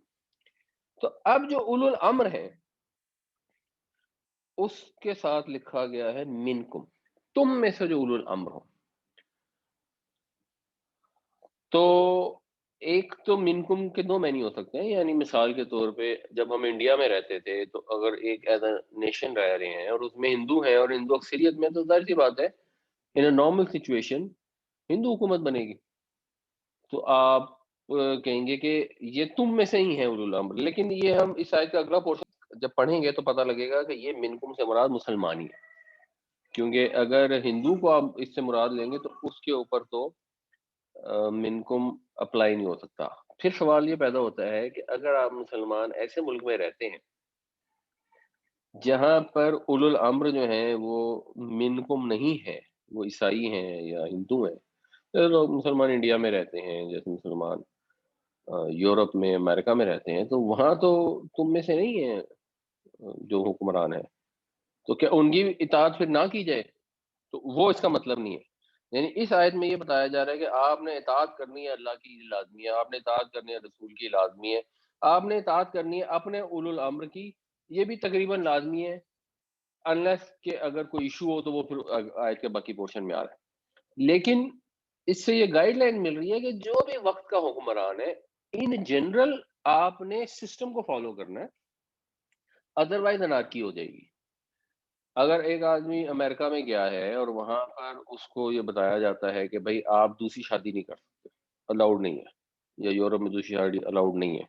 تو اب جو اولو الامر ہے اس کے ساتھ لکھا گیا ہے منکم، تم میں سے جو اولو الامر ہو۔ تو ایک تو منکم کے دو معنی ہو سکتے ہیں، یعنی مثال کے طور پہ جب ہم انڈیا میں رہتے تھے تو اگر ایک ایز اے نیشن رہ رہے ہیں اور اس میں ہندو ہیں اور ہندو اکثریت میں، تو ظاہر سی بات ہے ان اے نارمل سچویشن ہندو حکومت بنے گی، تو آپ کہیں گے کہ یہ تم میں سے ہی ہیں اولو الامر، لیکن یہ ہم اس آیت کا اگلا پورشن جب پڑھیں گے تو پتہ لگے گا کہ یہ منکم سے مراد مسلمان ہی ہے، کیونکہ اگر ہندو کو آپ اس سے مراد لیں گے تو اس کے اوپر تو منکم اپلائی نہیں ہو سکتا۔ پھر سوال یہ پیدا ہوتا ہے کہ اگر آپ مسلمان ایسے ملک میں رہتے ہیں جہاں پر اولو الامر جو ہیں وہ منکم نہیں ہے، وہ عیسائی ہیں یا ہندو ہیں، تو لوگ مسلمان انڈیا میں رہتے ہیں، جیسے مسلمان یورپ میں، امریکہ میں رہتے ہیں، تو وہاں تو تم میں سے نہیں ہیں جو حکمران ہے، تو کیا ان کی اطاعت پھر نہ کی جائے؟ تو وہ اس کا مطلب نہیں ہے، یعنی اس آیت میں یہ بتایا جا رہا ہے کہ آپ نے اطاعت کرنی ہے اللہ کی لازمی ہے، آپ نے اطاعت کرنی ہے رسول کی لازمی ہے، آپ نے اطاعت کرنی ہے اپنے اولو الامر کی، یہ بھی تقریباً لازمی ہے، انلیس کہ اگر کوئی ایشو ہو تو وہ پھر آیت کے باقی پورشن میں آ رہا ہے۔ لیکن اس سے یہ گائیڈ لائن مل رہی ہے کہ جو بھی وقت کا حکمران ہے ان جنرل آپ نے سسٹم کو فالو کرنا ہے، ادروائز انارکی ہو جائے گی۔ اگر ایک آدمی امریکہ میں گیا ہے اور وہاں پر اس کو یہ بتایا جاتا ہے کہ بھائی آپ دوسری شادی نہیں کر سکتے، الاؤڈ نہیں ہے، یا یورپ میں دوسری شادی الاؤڈ نہیں ہے،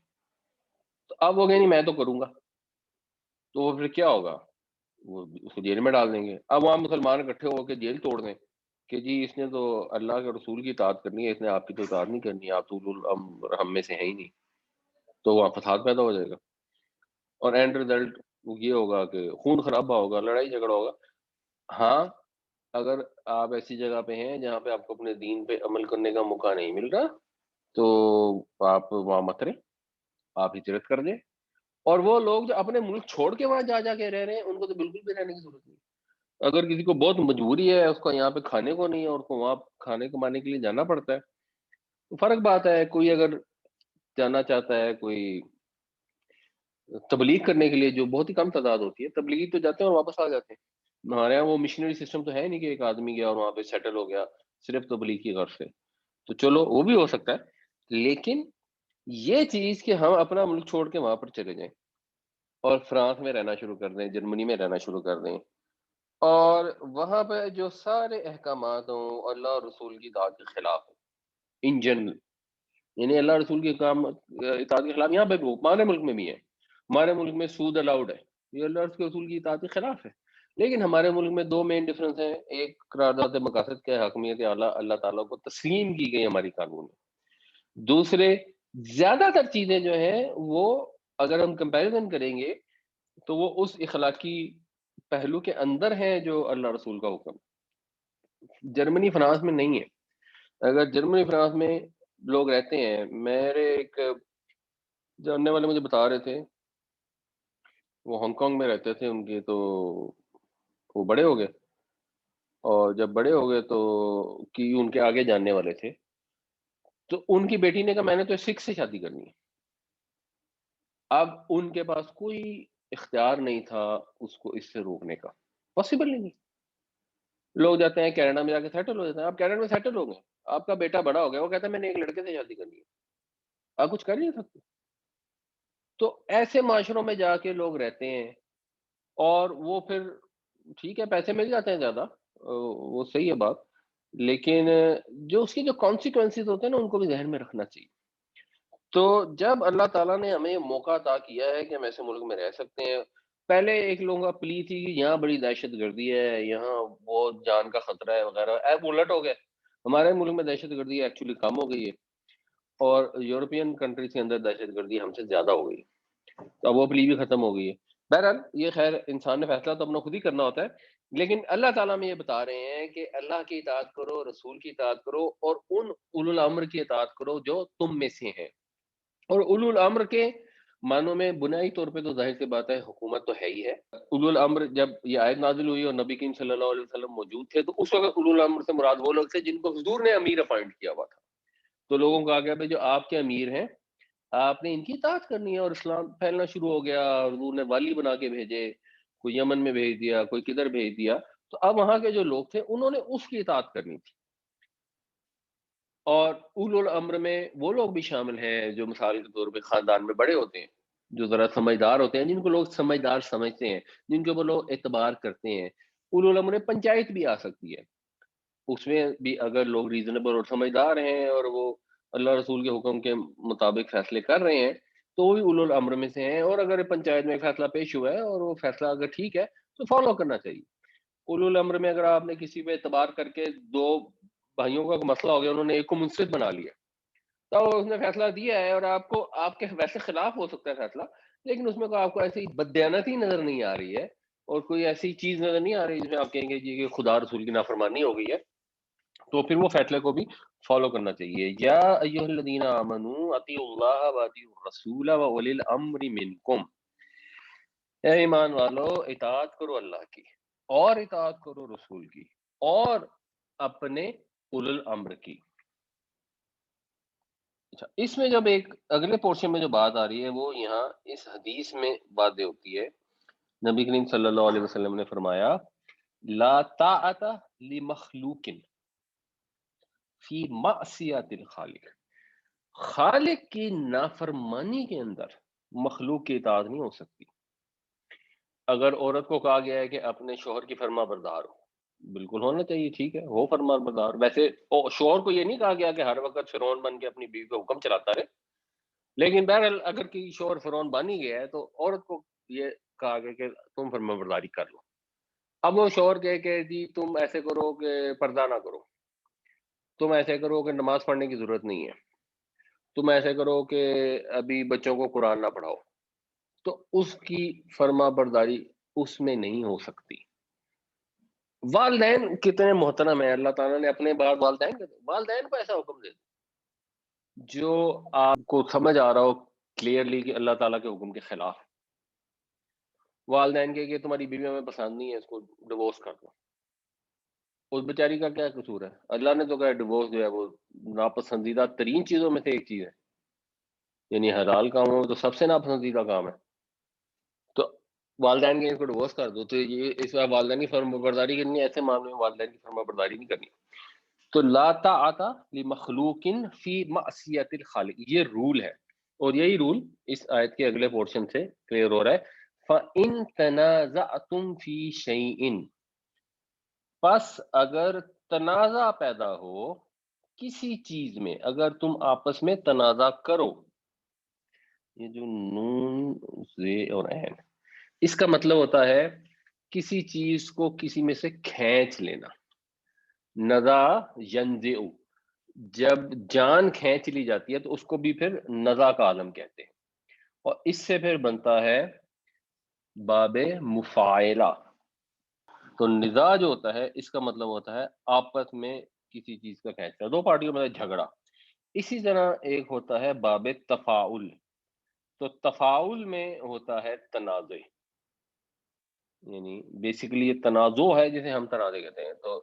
تو اب وہ کہیں نہیں میں تو کروں گا، تو وہ پھر کیا ہوگا؟ وہ اس کو جیل میں ڈال دیں گے۔ اب وہاں مسلمان اکٹھے ہو کے جیل توڑ دیں کہ جی اس نے تو اللہ کے رسول کی اطاعت کرنی ہے، اس نے آپ کی تو اطاعت نہیں کرنی ہے، آپ تو اولو الامر ہم میں سے ہیں ہی نہیں، تو وہاں فساد پیدا ہو جائے گا، اور اینڈ ریزلٹ یہ ہوگا کہ خون خرابہ ہوگا، لڑائی جھگڑا ہوگا۔ ہاں، اگر آپ ایسی جگہ پہ ہیں جہاں پہ آپ کو اپنے دین پہ عمل کرنے کا موقع نہیں مل رہا، تو آپ وہاں مت رہیں، آپ ہجرت کر دیں۔ اور وہ لوگ جو اپنے ملک چھوڑ کے وہاں جا جا کے رہ رہے ہیں، ان کو تو بالکل بھی رہنے کی ضرورت نہیں۔ اگر کسی کو بہت مجبوری ہے، اس کو یہاں پہ کھانے کو نہیں ہے اور اس کو وہاں کھانے کمانے کے لیے جانا پڑتا ہے، تو فرق بات ہے۔ کوئی اگر جانا چاہتا ہے، کوئی تبلیغ کرنے کے لیے، جو بہت ہی کم تعداد ہوتی ہے، تبلیغی تو جاتے ہیں اور واپس آ جاتے ہیں۔ ہمارے یہاں وہ مشنری سسٹم تو ہے نہیں کہ ایک آدمی گیا اور وہاں پہ سیٹل ہو گیا صرف تبلیغ کی غرض سے، تو چلو وہ بھی ہو سکتا ہے، لیکن یہ چیز کہ ہم اپنا ملک چھوڑ کے وہاں پر چلے جائیں اور فرانس میں رہنا شروع کر دیں، جرمنی میں رہنا شروع کر دیں، اور وہااں پہ جو سارے احکامات ہوں اللہ اور رسول کی اطاعت کے خلاف ہوں ان جنرل، یعنی اللہ رسول کے کام اطاعت کے خلاف، یہاں پہ بھی ہمارے ملک میں بھی ہے۔ ہمارے ملک میں سود الاؤڈ ہے، یہ اللہ کے رسول کی اطاعت کے خلاف ہے، لیکن ہمارے ملک میں دو مین ڈفرنس ہیں: ایک قرارداد مقاصد کے حاکمیت اعلیٰ اللہ تعالیٰ کو تسلیم کی گئی ہماری قانون میں، دوسرے زیادہ تر چیزیں جو ہیں وہ اگر ہم کمپیریزن کریں گے تو وہ اس اخلاقی پہلو کے اندر ہیں جو اللہ رسول کا حکم۔ جرمنی فرانس میں نہیں ہے۔ اگر جرمنی فرانس میں لوگ رہتے ہیں، میرے ایک جاننے والے مجھے بتا رہے تھے، وہ ہانگ کانگ میں رہتے تھے، ان کے تو وہ بڑے ہو گئے، اور جب بڑے ہو گئے تو کہ ان کے آگے جاننے والے تھے، تو ان کی بیٹی نے کہا میں نے تو سکھ سے شادی کرنی ہے۔ اب ان کے پاس کوئی اختیار نہیں تھا اس کو اس سے روکنے کا، پاسبل نہیں۔ لوگ جاتے ہیں کینیڈا میں جا کے سیٹل ہو جاتے ہیں، آپ کینیڈا میں سیٹل ہو گئے، آپ کا بیٹا بڑا ہو گیا، وہ کہتا ہے میں نے ایک لڑکے سے شادی کرنی ہے، آپ کچھ کر نہیں سکتے۔ تو ایسے معاشروں میں جا کے لوگ رہتے ہیں، اور وہ پھر ٹھیک ہے پیسے مل جاتے ہیں زیادہ، وہ صحیح ہے بات، لیکن جو اس کی جو کانسیکوینسز ہوتے ہیں نا، ان کو بھی ذہن میں رکھنا چاہیے۔ تو جب اللہ تعالیٰ نے ہمیں موقع عطا کیا ہے کہ ہم ایسے ملک میں رہ سکتے ہیں، پہلے ایک لوگوں کا پلی تھی کہ یہاں بڑی دہشت گردی ہے، یہاں بہت جان کا خطرہ ہے وغیرہ، اب الٹ ہو گئے، ہمارے ملک میں دہشت گردی ایکچولی کم ہو گئی ہے، اور یورپین کنٹریز کے اندر دہشت گردی ہم سے زیادہ ہو گئی، تو اب وہ پلی بھی ختم ہو گئی ہے۔ بہرحال یہ خیر انسان نے فیصلہ تو اپنا خود ہی کرنا ہوتا ہے، لیکن اللہ تعالیٰ میں یہ بتا رہے ہیں کہ اللہ کی اطاعت کرو، رسول کی اطاعت کرو، اور ان اولو الامر کی اطاعت کرو جو تم میں سے ہیں۔ اور اولو الامر کے معنوں میں بنیادی طور پہ تو ظاہر سی بات ہے حکومت تو ہے ہی ہے۔ اولو الامر جب یہ آیت نازل ہوئی اور نبی کریم صلی اللہ علیہ وسلم موجود تھے، تو اس وقت اولو الامر سے مراد وہ لوگ تھے جن کو حضور نے امیر اپوائنٹ کیا ہوا تھا، تو لوگوں کو آ گیا بھائی جو آپ کے امیر ہیں آپ نے ان کی اطاعت کرنی ہے، اور اسلام پھیلنا شروع ہو گیا، حضور نے والی بنا کے بھیجے، کوئی یمن میں بھیج دیا، کوئی کدھر بھیج دیا، تو اب وہاں کے جو لوگ تھے انہوں نے اس کی اطاعت کرنی تھی۔ اور اولو الامر میں وہ لوگ بھی شامل ہیں جو مثال کے طور پہ خاندان میں بڑے ہوتے ہیں، جو ذرا سمجھدار ہوتے ہیں، جن کو لوگ سمجھدار سمجھتے ہیں، جن کے اوپر لوگ اعتبار کرتے ہیں۔ اولو الامر میں پنچایت بھی آ سکتی ہے، اس میں بھی اگر لوگ ریزنیبل اور سمجھدار ہیں اور وہ اللہ رسول کے حکم کے مطابق فیصلے کر رہے ہیں، تو وہ بھی اولو الامر میں سے ہیں، اور اگر پنچایت میں فیصلہ پیش ہوا ہے اور وہ فیصلہ اگر ٹھیک ہے تو فالو کرنا چاہیے۔ اولو الامر میں اگر آپ نے کسی پہ اعتبار کر کے، دو بھائیوں کا مسئلہ ہو گیا، انہوں نے ایک کو منصف بنا لیا، تو اس نے فیصلہ دیا ہے اور آپ کو آپ کے ویسے خلاف ہو سکتا ہے فیصلہ، لیکن اس میں کوئی آپ کو ایسی بددیانتی نظر نہیں آ رہی ہے، اور کوئی ایسی چیز نظر نہیں آ رہی جس میں آپ کہیں گے جی کہ خدا رسول کی نافرمانی ہو گئی ہے، تو پھر وہ فیصلے کو بھی فالو کرنا چاہیے۔ یا ایھا الذین آمنوا اطیعوا اللہ واطیعوا الرسول واولی الامر منکم، اے ایمان والو اطاعت کرو اللہ کی، اور اطاعت کرو رسول کی، اور اپنے اولو الامر کی۔ اچھا، اس میں جب ایک اگلے پورشن میں جو بات آ رہی ہے وہ یہاں اس حدیث میں واضح ہوتی ہے۔ نبی کریم صلی اللہ علیہ وسلم نے فرمایا لا طاعت لمخلوق فی معصیت الخالق، خالق کی نافرمانی کے اندر مخلوق کی اطاعت نہیں ہو سکتی۔ اگر عورت کو کہا گیا ہے کہ اپنے شوہر کی فرما بردار ہو، بالکل ہونا چاہیے، ٹھیک ہے، ہو فرما بردار. ویسے شوہر کو یہ نہیں کہا گیا کہ ہر وقت فرعون بن کے اپنی بیوی کا حکم چلاتا رہے، لیکن بہرحال اگر کوئی شوہر فرعون بن ہی گیا ہے تو عورت کو یہ کہا گیا کہ تم فرما برداری کر لو. اب وہ شوہر کہے کہ جی تم ایسے کرو کہ پردہ نہ کرو، تم ایسے کرو کہ نماز پڑھنے کی ضرورت نہیں ہے، تم ایسے کرو کہ ابھی بچوں کو قرآن نہ پڑھاؤ، تو اس کی فرما برداری اس میں نہیں ہو سکتی. والدین کتنے محترم ہیں، اللہ تعالیٰ نے اپنے بعد والدین کو ایسا حکم دے دو جو آپ کو سمجھ آ رہا ہو کلیئرلی کہ اللہ تعالیٰ کے حکم کے خلاف. والدین کہ تمہاری بیوی ہمیں پسند نہیں ہے، اس کو ڈیورس کر دو. اس بیچاری کا کیا قصور ہے؟ اللہ نے تو کہا ڈیورس جو ہے وہ ناپسندیدہ ترین چیزوں میں سے ایک چیز ہے، یعنی حلال کاموں میں تو سب سے ناپسندیدہ کام ہے. تو والدین کے اس کو ڈیورس کر دو، تو یہ اس بار والدین کی فرما برداری کرنی ہے، ایسے معاملے میں والدین کی فرما برداری نہیں کرنی. تو لا طاعت لمخلوق فی معصیت الخالق، یہ رول ہے، اور یہی رول اس آیت کے اگلے پورشن سے کلیئر ہو رہا ہے. فَإِن تَنَازَعْتُمْ فِي شَيْءٍ، پس اگر تنازع پیدا ہو کسی چیز میں، اگر تم آپس میں تنازع کرو. یہ جو نون زے اور عین، اس کا مطلب ہوتا ہے کسی چیز کو کسی میں سے کھینچ لینا. نزا ینزع، جب جان کھینچ لی جاتی ہے تو اس کو بھی پھر نزا کا عالم کہتے ہیں، اور اس سے پھر بنتا ہے باب مفاعلہ. تو نزاع جو ہوتا ہے اس کا مطلب ہوتا ہے آپس میں کسی چیز کا کھینچنا، دو پارٹیوں میں جھگڑا. اسی طرح ایک ہوتا ہے باب تفاعل، تو تفاعل میں ہوتا ہے تنازع، یعنی بیسیکلی یہ تنازع ہے جسے ہم تنازع کہتے ہیں. تو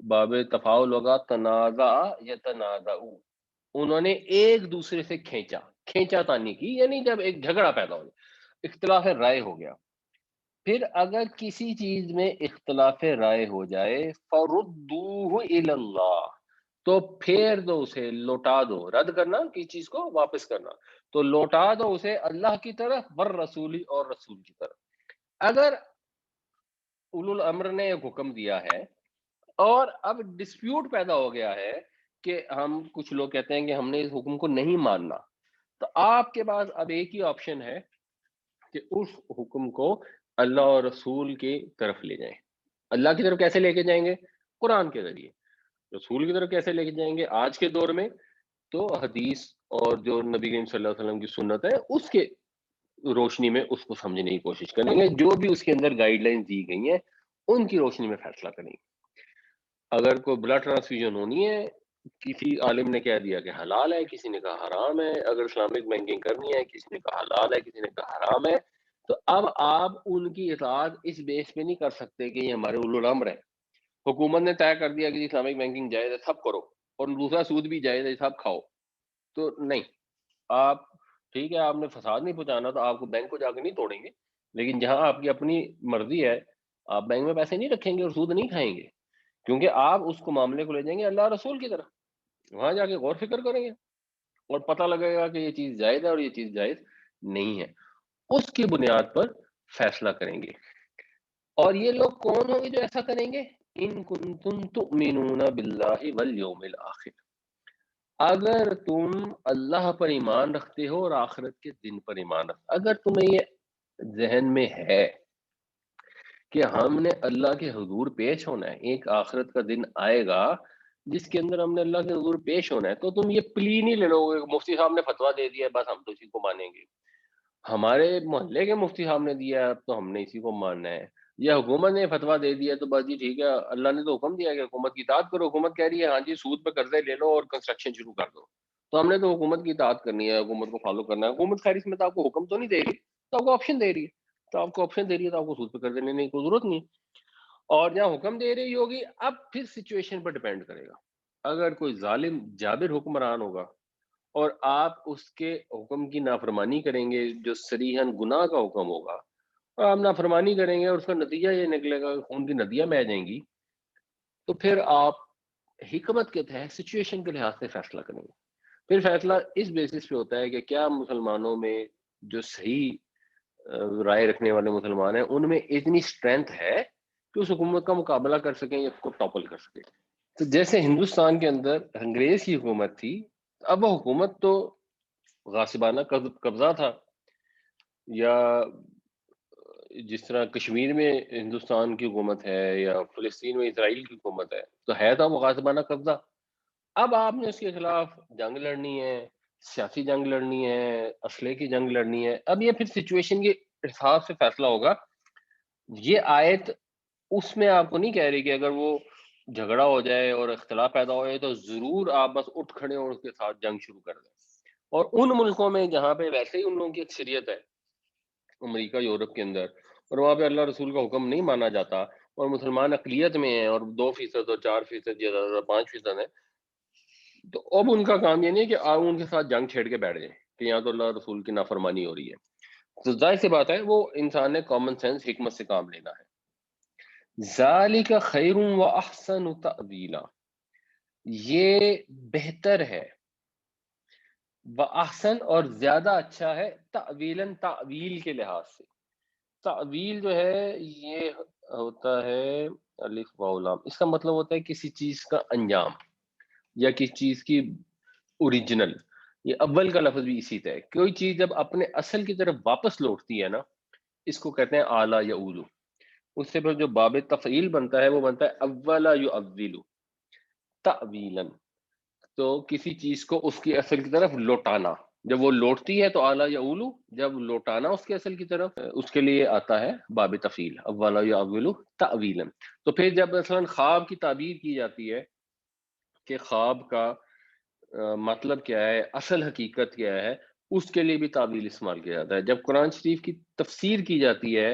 باب تفاعل ہوگا تنازع یا تنازع، انہوں نے ایک دوسرے سے کھینچا تانی کی، یعنی جب ایک جھگڑا پیدا ہو گیا، اختلاف رائے ہو گیا. پھر اگر کسی چیز میں اختلاف رائے ہو جائے فردوہ الی اللہ، تو پھیر دو اسے، لوٹا دو. رد کرنا کسی چیز کو واپس کرنا، تو لوٹا دو اسے اللہ کی طرف، والرسول اور رسول کی طرف. اگر اولو الامر نے ایک حکم دیا ہے اور اب ڈسپیوٹ پیدا ہو گیا ہے کہ ہم کچھ لوگ کہتے ہیں کہ ہم نے اس حکم کو نہیں ماننا، تو آپ کے پاس اب ایک ہی آپشن ہے کہ اس حکم کو اللہ اور رسول کی طرف لے جائیں. اللہ کی طرف کیسے لے کے جائیں گے؟ قرآن کے ذریعے. رسول کی طرف کیسے لے کے جائیں گے آج کے دور میں؟ تو حدیث اور جو نبی کریم صلی اللہ علیہ وسلم کی سنت ہے اس کے روشنی میں اس کو سمجھنے کی کوشش کریں گے، جو بھی اس کے اندر گائیڈ لائن دی گئی ہیں ان کی روشنی میں فیصلہ کریں گے. اگر کوئی بلڈ ٹرانسفیوژن ہونی ہے، کسی عالم نے کہہ دیا کہ حلال ہے، کسی نے کہا حرام ہے. اگر اسلامک بینکنگ کرنی ہے، کسی نے کہا حلال ہے، کسی نے کہا حرام ہے. تو اب آپ ان کی اطاعت اس بیس پہ نہیں کر سکتے کہ یہ ہمارے اولو الامر ہے. حکومت نے طے کر دیا کہ اسلامک بینکنگ جائز ہے، سب کرو، اور دوسرا سود بھی جائز ہے، سب کھاؤ. تو نہیں، آپ ٹھیک ہے، آپ نے فساد نہیں پہنچانا تو آپ کو بینک کو جا کے نہیں توڑیں گے، لیکن جہاں آپ کی اپنی مرضی ہے آپ بینک میں پیسے نہیں رکھیں گے اور سود نہیں کھائیں گے، کیونکہ آپ اس کو معاملے کو لے جائیں گے اللہ رسول کی طرف. وہاں جا کے غور فکر کریں گے اور پتہ لگے گا کہ یہ چیز جائز ہے اور یہ چیز جائز نہیں ہے، اس کی بنیاد پر فیصلہ کریں گے. اور یہ لوگ کون ہوں گے جو ایسا کریں گے؟ ان کنتم تؤمنون باللہ والیوم الاخر، اگر تم اللہ پر ایمان رکھتے ہو اور آخرت کے دن پر ایمان رکھتے. اگر تمہیں یہ ذہن میں ہے کہ ہم نے اللہ کے حضور پیش ہونا ہے، ایک آخرت کا دن آئے گا جس کے اندر ہم نے اللہ کے حضور پیش ہونا ہے، تو تم یہ پلی نہیں لے لو گے مفتی صاحب نے فتویٰ دے دیا ہے بس ہم تو اسی کو مانیں گے، ہمارے محلے کے مفتی صاحب نے دیا ہے اب تو ہم نے اسی کو ماننا ہے، یا حکومت نے فتویٰ دے دیا تو بس جی ٹھیک ہے، اللہ نے تو حکم دیا کہ حکومت کی اطاعت کرو. حکومت کہہ رہی ہے ہاں جی سود پہ قرضے لے لو اور کنسٹرکشن شروع کر دو، تو ہم نے تو حکومت کی اطاعت کرنی ہے، حکومت کو فالو کرنا ہے. حکومت خیر اس میں تو آپ کو حکم تو نہیں دے رہی، تو آپ کو آپشن دے رہی ہے، تو آپ کو آپشن دے رہی ہے تو آپ کو سود پہ قرضے لینے کی کوئی ضرورت نہیں. اور جہاں حکم دے رہی ہوگی اب پھر سچویشن پر ڈیپینڈ کرے گا. اگر کوئی ظالم جابر حکمران ہوگا اور آپ اس کے حکم کی نافرمانی کریں گے جو صریحاً گناہ کا حکم ہوگا، اور آپ نافرمانی کریں گے اور اس کا نتیجہ یہ نکلے گا کہ خون کی ندیاں بہہ جائیں گی، تو پھر آپ حکمت کے تحت سچویشن کے لحاظ سے فیصلہ کریں گے. پھر فیصلہ اس بیسس پہ ہوتا ہے کہ کیا مسلمانوں میں جو صحیح رائے رکھنے والے مسلمان ہیں ان میں اتنی اسٹرینتھ ہے کہ اس حکومت کا مقابلہ کر سکیں یا اس کو ٹاپل کر سکیں. تو جیسے ہندوستان کے اندر انگریز کی حکومت تھی، اب وہ حکومت تو غاصبانہ قبضہ تھا، یا جس طرح کشمیر میں ہندوستان کی حکومت ہے یا فلسطین میں اسرائیل کی حکومت تو ہے تو وہ غاصبانہ قبضہ. اب آپ نے اس کے خلاف جنگ لڑنی ہے، سیاسی جنگ لڑنی ہے، اسلحے کی جنگ لڑنی ہے. اب یہ پھر سچویشن کے حساب سے فیصلہ ہوگا. یہ آیت اس میں آپ کو نہیں کہہ رہی کہ اگر وہ جھگڑا ہو جائے اور اختلاف پیدا ہو جائے تو ضرور آپ بس اٹھ کھڑے اور اس کے ساتھ جنگ شروع کر دیں. اور ان ملکوں میں جہاں پہ ویسے ہی ان لوگوں کی اکثریت ہے، امریکہ یورپ کے اندر، اور وہاں پہ اللہ رسول کا حکم نہیں مانا جاتا اور مسلمان اقلیت میں ہیں اور 2% اور 4% یا 5% ہے، تو اب ان کا کام یہ نہیں ہے کہ آپ ان کے ساتھ جنگ چھیڑ کے بیٹھ جائیں کہ یہاں تو اللہ رسول کی نافرمانی ہو رہی ہے. تو ظاہر سی بات ہے وہ انسان نے کامن سینس حکمت سے کام لینا ہے. ذالک خیر و احسن تأویلا، یہ بہتر ہے، و احسن اور زیادہ اچھا ہے، تأویلاً تعویل کے لحاظ سے. تعویل جو ہے یہ ہوتا ہے الف واو لام، اس کا مطلب ہوتا ہے کسی چیز کا انجام یا کسی چیز کی اوریجنل. یہ اول کا لفظ بھی اسی طرح ہے. کوئی چیز جب اپنے اصل کی طرف واپس لوٹتی ہے نا، اس کو کہتے ہیں اعلیٰ یا اولو. اس سے پھر جو باب تفعیل بنتا ہے وہ بنتا ہے اولا یؤولو تعویلا. تو کسی چیز کو اس کی اصل کی طرف لوٹانا، جب وہ لوٹتی ہے تو اعلیٰ یا اولو، جب لوٹانا اس کے اصل کی طرف، اس کے لیے آتا ہے باب تفعیل اولا یؤولو تعویلا. تو پھر جب مثلا خواب کی تعبیر کی جاتی ہے کہ خواب کا مطلب کیا ہے، اصل حقیقت کیا ہے، اس کے لیے بھی تعبیر استعمال کیا جاتا ہے. جب قرآن شریف کی تفسیر کی جاتی ہے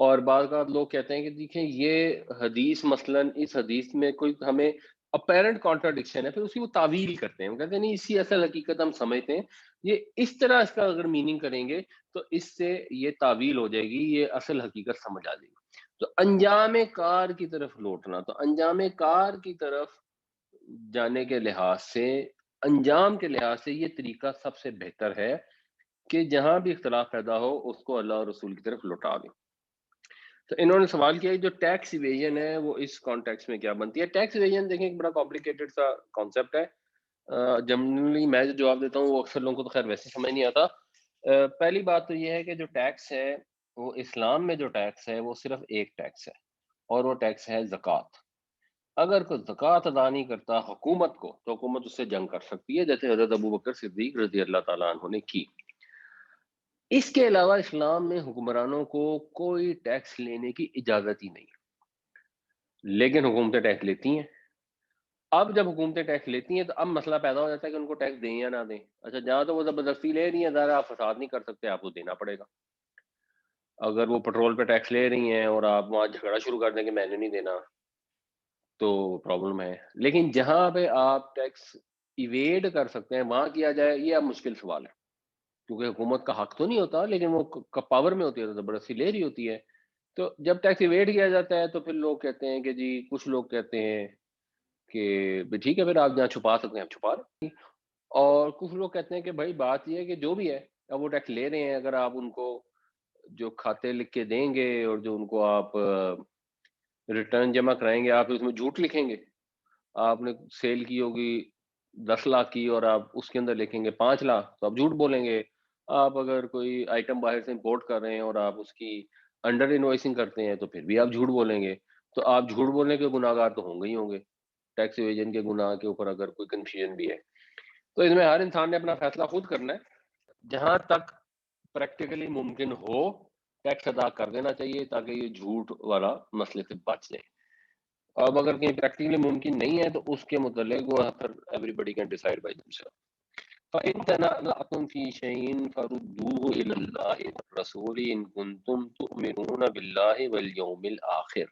اور بعض اوقات لوگ کہتے ہیں کہ دیکھیں یہ حدیث مثلا اس حدیث میں کوئی ہمیں اپیرنٹ کانٹراڈکشن ہے، پھر اس کی وہ تعویل کرتے ہیں، وہ کہتے ہیں نہیں اسی اصل حقیقت ہم سمجھتے ہیں، یہ اس طرح اس کا اگر میننگ کریں گے تو اس سے یہ تعویل ہو جائے گی، یہ اصل حقیقت سمجھ آ جائے گی. تو انجام کار کی طرف لوٹنا، تو انجام کار کی طرف جانے کے لحاظ سے، انجام کے لحاظ سے یہ طریقہ سب سے بہتر ہے کہ جہاں بھی اختلاف پیدا ہو اس کو اللہ اور رسول کی طرف لوٹا دیں. تو انہوں نے سوال کیا جو ٹیکس ایویژن ہے وہ اس کانٹیکس میں کیا بنتی ہے. ٹیکس ایویژن دیکھیں ایک بڑا کمپلیکیٹڈ سا کانسیپٹ ہے. جنرلی میں جو جواب دیتا ہوں وہ اکثر لوگوں کو تو خیر ویسے سمجھ نہیں آتا. پہلی بات تو یہ ہے کہ جو ٹیکس ہے وہ اسلام میں جو ٹیکس ہے وہ صرف ایک ٹیکس ہے اور وہ ٹیکس ہے زکوٰۃ. اگر کوئی زکوٰۃ ادا نہیں کرتا حکومت کو تو حکومت اس سے جنگ کر سکتی ہے، جیسے حضرت ابو بکر صدیق رضی اللہ تعالیٰ عنہ نے کی. اس کے علاوہ اسلام میں حکمرانوں کو کوئی ٹیکس لینے کی اجازت ہی نہیں، لیکن حکومتیں ٹیکس لیتی ہیں. اب جب حکومتیں ٹیکس لیتی ہیں تو اب مسئلہ پیدا ہو جاتا ہے کہ ان کو ٹیکس دیں یا نہ دیں. اچھا جہاں تو وہ زبردستی لے رہی ہیں، ظاہر آپ فساد نہیں کر سکتے، آپ کو دینا پڑے گا. اگر وہ پیٹرول پہ ٹیکس لے رہی ہیں اور آپ وہاں جھگڑا شروع کر دیں کہ میں نے نہیں دینا تو پرابلم ہے. لیکن جہاں پہ آپ ٹیکس ایویڈ کر سکتے ہیں وہاں کیا جائے، یہ اب مشکل سوال ہے کیونکہ حکومت کا حق تو نہیں ہوتا لیکن وہ پاور میں ہوتی ہے تو زبردستی لے رہی ہوتی ہے. تو جب ٹیکس ایویڈ کیا جاتا ہے تو پھر لوگ کہتے ہیں کہ جی، کچھ لوگ کہتے ہیں کہ ٹھیک ہے پھر آپ جہاں چھپا سکتے ہیں آپ چھپا رہے ہیں، اور کچھ لوگ کہتے ہیں کہ بھائی بات یہ ہے کہ جو بھی ہے اب وہ ٹیکس لے رہے ہیں، اگر آپ ان کو جو کھاتے لکھ کے دیں گے اور جو ان کو آپ ریٹرن جمع کرائیں گے، آپ اس میں جھوٹ لکھیں گے. آپ نے سیل کی ہوگی 10 لاکھ کی اور آپ اس کے اندر لکھیں گے 5 لاکھ تو آپ جھوٹ بولیں گے. آپ اگر کوئی آئٹم باہر سے امپورٹ کر رہے ہیں اور آپ اس کی انڈر انوائسنگ کرتے ہیں تو پھر بھی آپ جھوٹ بولیں گے. تو آپ جھوٹ بولنے کے گناہ گار تو ہوں گے ہی ہوں گے. ٹیکس ایویژن کے گناہ کے اوپر اگر کوئی کنفیوژن بھی ہے تو اس میں ہر انسان نے اپنا فیصلہ خود کرنا ہے. جہاں تک پریکٹیکلی ممکن ہو ٹیکس ادا کر دینا چاہیے تاکہ یہ جھوٹ والا مسئلے سے بچ جائے. اب اگر کہیں پریکٹیکلی ممکن نہیں ہے تو اس کے متعلق وہ پھر everybody can decide by them self. فَإِن تَنَازَعْتُمْ فِي شَيْءٍ فَرُدُّوهُ إِلَى اللَّهِ وَالرَّسُولِ إِن كُنتُمْ تُؤْمِنُونَ بِاللَّهِ وَالْيَوْمِ الْآخِرِ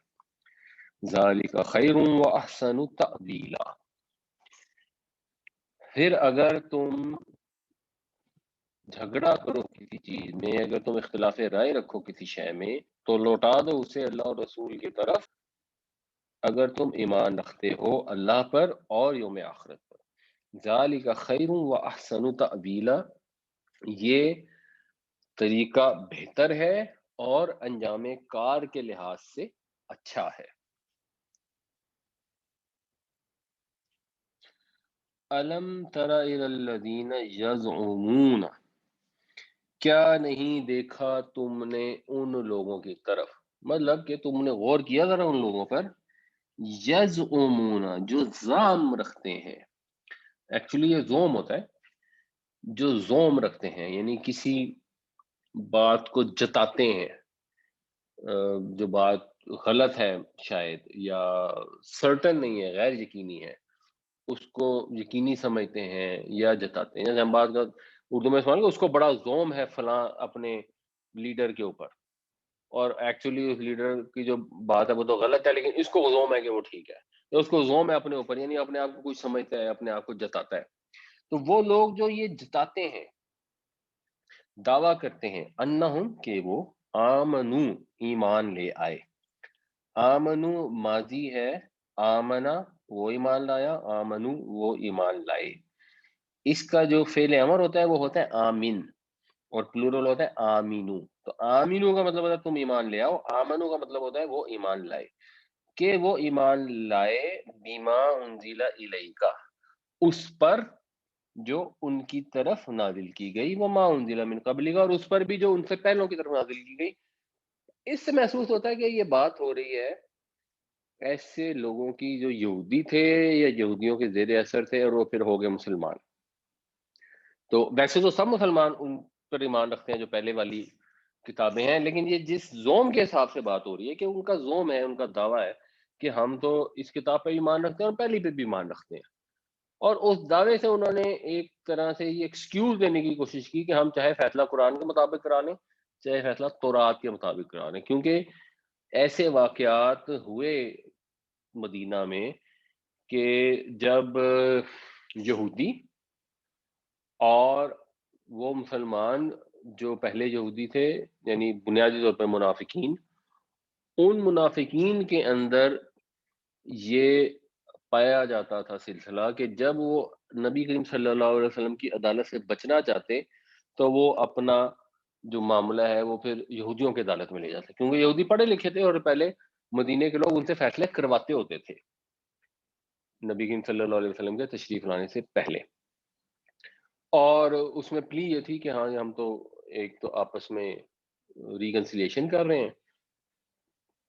ذَلِكَ خَيْرٌ وَأَحْسَنُ تَأْوِيلًا. پھر اگر تم جھگڑا کرو کسی چیز میں، اگر تم اختلاف رائے رکھو کسی شے میں تو لوٹا دو اسے اللہ اور رسول کی طرف اگر تم ایمان رکھتے ہو اللہ پر اور یوم آخرت پر. ذالک خیر و احسن تأویلا، یہ طریقہ بہتر ہے اور انجام کار کے لحاظ سے اچھا ہے۔ الم تر الی الذین یزعمون، کیا نہیں دیکھا تم نے ان لوگوں کی طرف، مطلب کہ تم نے غور کیا ذرا ان لوگوں پر، یزعمون جو زعم رکھتے ہیں، ایکچولی یہ زوم ہوتا ہے، جو زوم رکھتے ہیں یعنی کسی بات کو جتاتے ہیں، جو بات غلط ہے شاید یا سرٹن نہیں ہے، غیر یقینی ہے، اس کو یقینی سمجھتے ہیں یا جتاتے ہیں۔ جیسے ہم بات کر اردو میں استعمال کرتے ہیں، اس کو بڑا زوم ہے فلاں اپنے لیڈر کے اوپر، اور ایکچولی اس لیڈر کی جو بات ہے وہ تو غلط ہے، لیکن اس کو زوم ہے کہ وہ ٹھیک ہے، یا اس کو زوم ہے اپنے اوپر، یعنی اپنے آپ کو کچھ سمجھتا ہے، اپنے آپ کو جتاتا ہے۔ تو وہ لوگ جو یہ جتاتے ہیں، دعویٰ کرتے ہیں، انہم کہ وہ آمنو ایمان لے آئے، آمنو ماضی ہے، آمنا وہ ایمان لایا، آمنو وہ ایمان لائے۔ اس کا جو فعل امر ہوتا ہے وہ ہوتا ہے آمین، اور پلورل ہوتا ہے آمینو۔ تو آمینو کا مطلب ہوتا ہے تم ایمان لے آؤ، آمنو کا مطلب ہوتا ہے وہ ایمان لائے، کہ وہ ایمان لائے بیما انزل الیکا، اس پر جو ان کی طرف نازل کی گئی، وما انزل من قبلک، اور اس پر بھی جو ان سے پہلوں کی طرف نازل کی گئی۔ اس سے محسوس ہوتا ہے کہ یہ بات ہو رہی ہے ایسے لوگوں کی جو یہودی تھے یا یہودیوں کے زیر اثر تھے اور وہ پھر ہو گئے مسلمان۔ تو ویسے تو سب مسلمان ان پر ایمان رکھتے ہیں جو پہلے والی کتابیں ہیں، لیکن یہ جس زوم کے حساب سے بات ہو رہی ہے کہ ان کا زوم ہے، ان کا دعویٰ ہے کہ ہم تو اس کتاب پہ ایمان رکھتے ہیں اور پہلی پہ بھی ایمان رکھتے ہیں، اور اس دعوے سے انہوں نے ایک طرح سے یہ ایکسکیوز دینے کی کوشش کی کہ ہم چاہے فیصلہ قرآن کے مطابق کرا لیں، چاہے فیصلہ تورات کے مطابق کرا لیں، کیونکہ ایسے واقعات ہوئے مدینہ میں کہ جب یہودی اور وہ مسلمان جو پہلے یہودی تھے، یعنی بنیادی طور پر منافقین، ان منافقین کے اندر یہ پایا جاتا تھا سلسلہ کہ جب وہ نبی کریم صلی اللہ علیہ وسلم کی عدالت سے بچنا چاہتے تو وہ اپنا جو معاملہ ہے وہ پھر یہودیوں کی عدالت میں لے جاتے، کیونکہ یہودی پڑھے لکھے تھے اور پہلے مدینے کے لوگ ان سے فیصلے کرواتے ہوتے تھے نبی کریم صلی اللہ علیہ وسلم کے تشریف لانے سے پہلے۔ اور اس میں پلی یہ تھی کہ ہاں ہم تو ایک تو آپس میں ریکنسیلیشن کر رہے ہیں،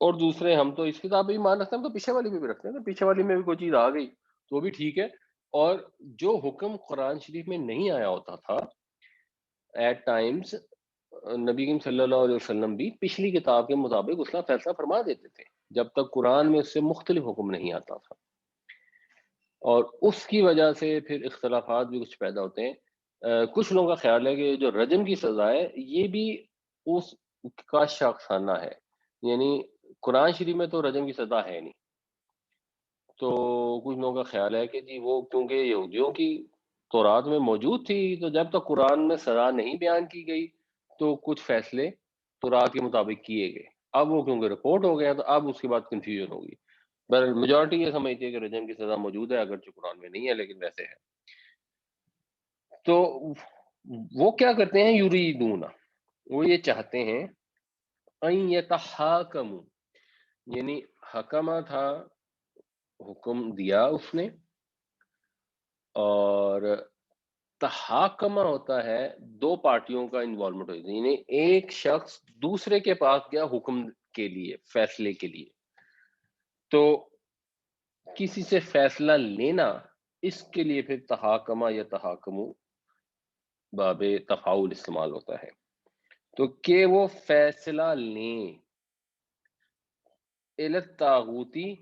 اور دوسرے ہم تو اس کتاب پہ بھی مان رکھتے ہیں، ہم تو پیچھے والی میں بھی رکھتے ہیں، تو پیچھے والی میں بھی کوئی چیز آ گئی تو وہ بھی ٹھیک ہے۔ اور جو حکم قرآن شریف میں نہیں آیا ہوتا تھا ایٹ ٹائمز، نبی کریم صلی اللہ علیہ وسلم بھی پچھلی کتاب کے مطابق اس کا فیصلہ فرما دیتے تھے جب تک قرآن میں اس سے مختلف حکم نہیں آتا تھا، اور اس کی وجہ سے پھر اختلافات بھی کچھ پیدا ہوتے ہیں۔ کچھ لوگوں کا خیال ہے کہ جو رجم کی سزا ہے یہ بھی اس کا شاخسانہ ہے، یعنی قرآن شریف میں تو رجم کی سزا ہے نہیں، تو کچھ لوگوں کا خیال ہے کہ جی وہ کیونکہ یہودیوں کی تورات میں موجود تھی، تو جب تک قرآن میں سزا نہیں بیان کی گئی تو کچھ فیصلے تورات کے مطابق کیے گئے، اب وہ کیونکہ رپورٹ ہو گیا تو اب اس کے بعد کنفیوژن ہوگی۔ بہرحال میجورٹی یہ سمجھتی ہے کہ رجم کی سزا موجود ہے، اگرچہ قرآن میں نہیں ہے لیکن ویسے ہے۔ تو وہ کیا کرتے ہیں، یریدون، وہ یہ چاہتے ہیں، ان یتحاکموا، یعنی حکمہ تھا، حکم دیا اس نے، اور تحاکمہ ہوتا ہے دو پارٹیوں کا انوالومنٹ ہوتا ہے، یعنی ایک شخص دوسرے کے پاس گیا حکم کے لیے، فیصلے کے لیے، تو کسی سے فیصلہ لینا، اس کے لیے پھر تحاکمہ یا تحاکمو باب تفاعل استعمال ہوتا ہے، تو کہ وہ فیصلہ لیں، الطاغوتی،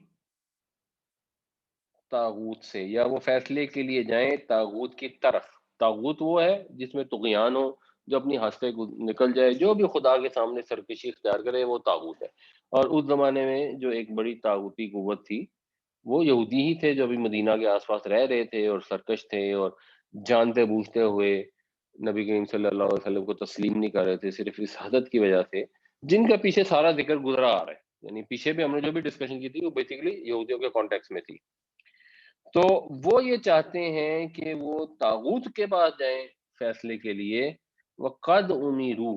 طاغوت سے، یا وہ فیصلے کے لیے جائیں طاغوت کی طرف۔ طاغوت وہ ہے جس میں طغیان ہو، جو اپنی حد سے نکل جائے، جو بھی خدا کے سامنے سرکشی اختیار کرے وہ طاغوت ہے۔ اور اس زمانے میں جو ایک بڑی طاغوتی قوت تھی وہ یہودی ہی تھے، جو ابھی مدینہ کے آس پاس رہ رہے تھے اور سرکش تھے، اور جانتے بوجھتے ہوئے نبی کریم صلی اللہ علیہ وسلم کو تسلیم نہیں کر رہے تھے، صرف اس حدت کی وجہ سے، جن کا پیچھے سارا ذکر گزرا آ رہا ہے، یعنی پیچھے بھی ہم نے جو بھی ڈسکشن کی تھی وہ بیسیکلی یہودیوں کے کانٹیکس میں تھی۔ تو وہ یہ چاہتے ہیں کہ وہ طاغوت کے پاس جائیں فیصلے کے لیے، وقد امیرو،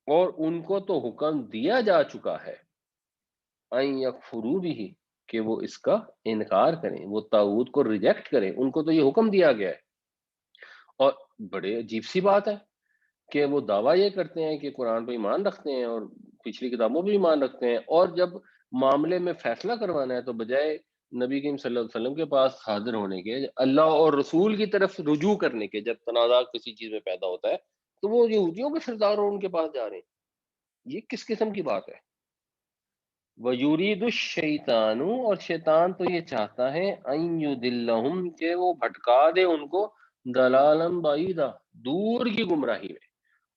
اور ان کو تو حکم دیا جا چکا ہے ان یکفروا بھی، کہ وہ اس کا انکار کریں، وہ طاغوت کو ریجیکٹ کریں، ان کو تو یہ حکم دیا گیا ہے۔ اور بڑے عجیب سی بات ہے کہ وہ دعویٰ یہ کرتے ہیں کہ قرآن پہ ایمان رکھتے ہیں اور پچھلی کتابوں پہ ایمان رکھتے ہیں، اور جب معاملے میں فیصلہ کروانا ہے تو بجائے نبی کریم صلی اللہ علیہ وسلم کے پاس حاضر ہونے کے، اللہ اور رسول کی طرف رجوع کرنے کے، جب تنازع کسی چیز میں پیدا ہوتا ہے تو وہ یہودیوں کے سردار اور ان کے پاس جا رہے ہیں۔ یہ کس قسم کی بات ہے؟ وَيُرِيدُ الشَّيْطَانُ، اور شیطان تو یہ چاہتا ہے ان يُضِلَّهُمْ، کہ وہ بھٹکا دے ان کو ضلالا بعیدا، دور کی گمراہی میں،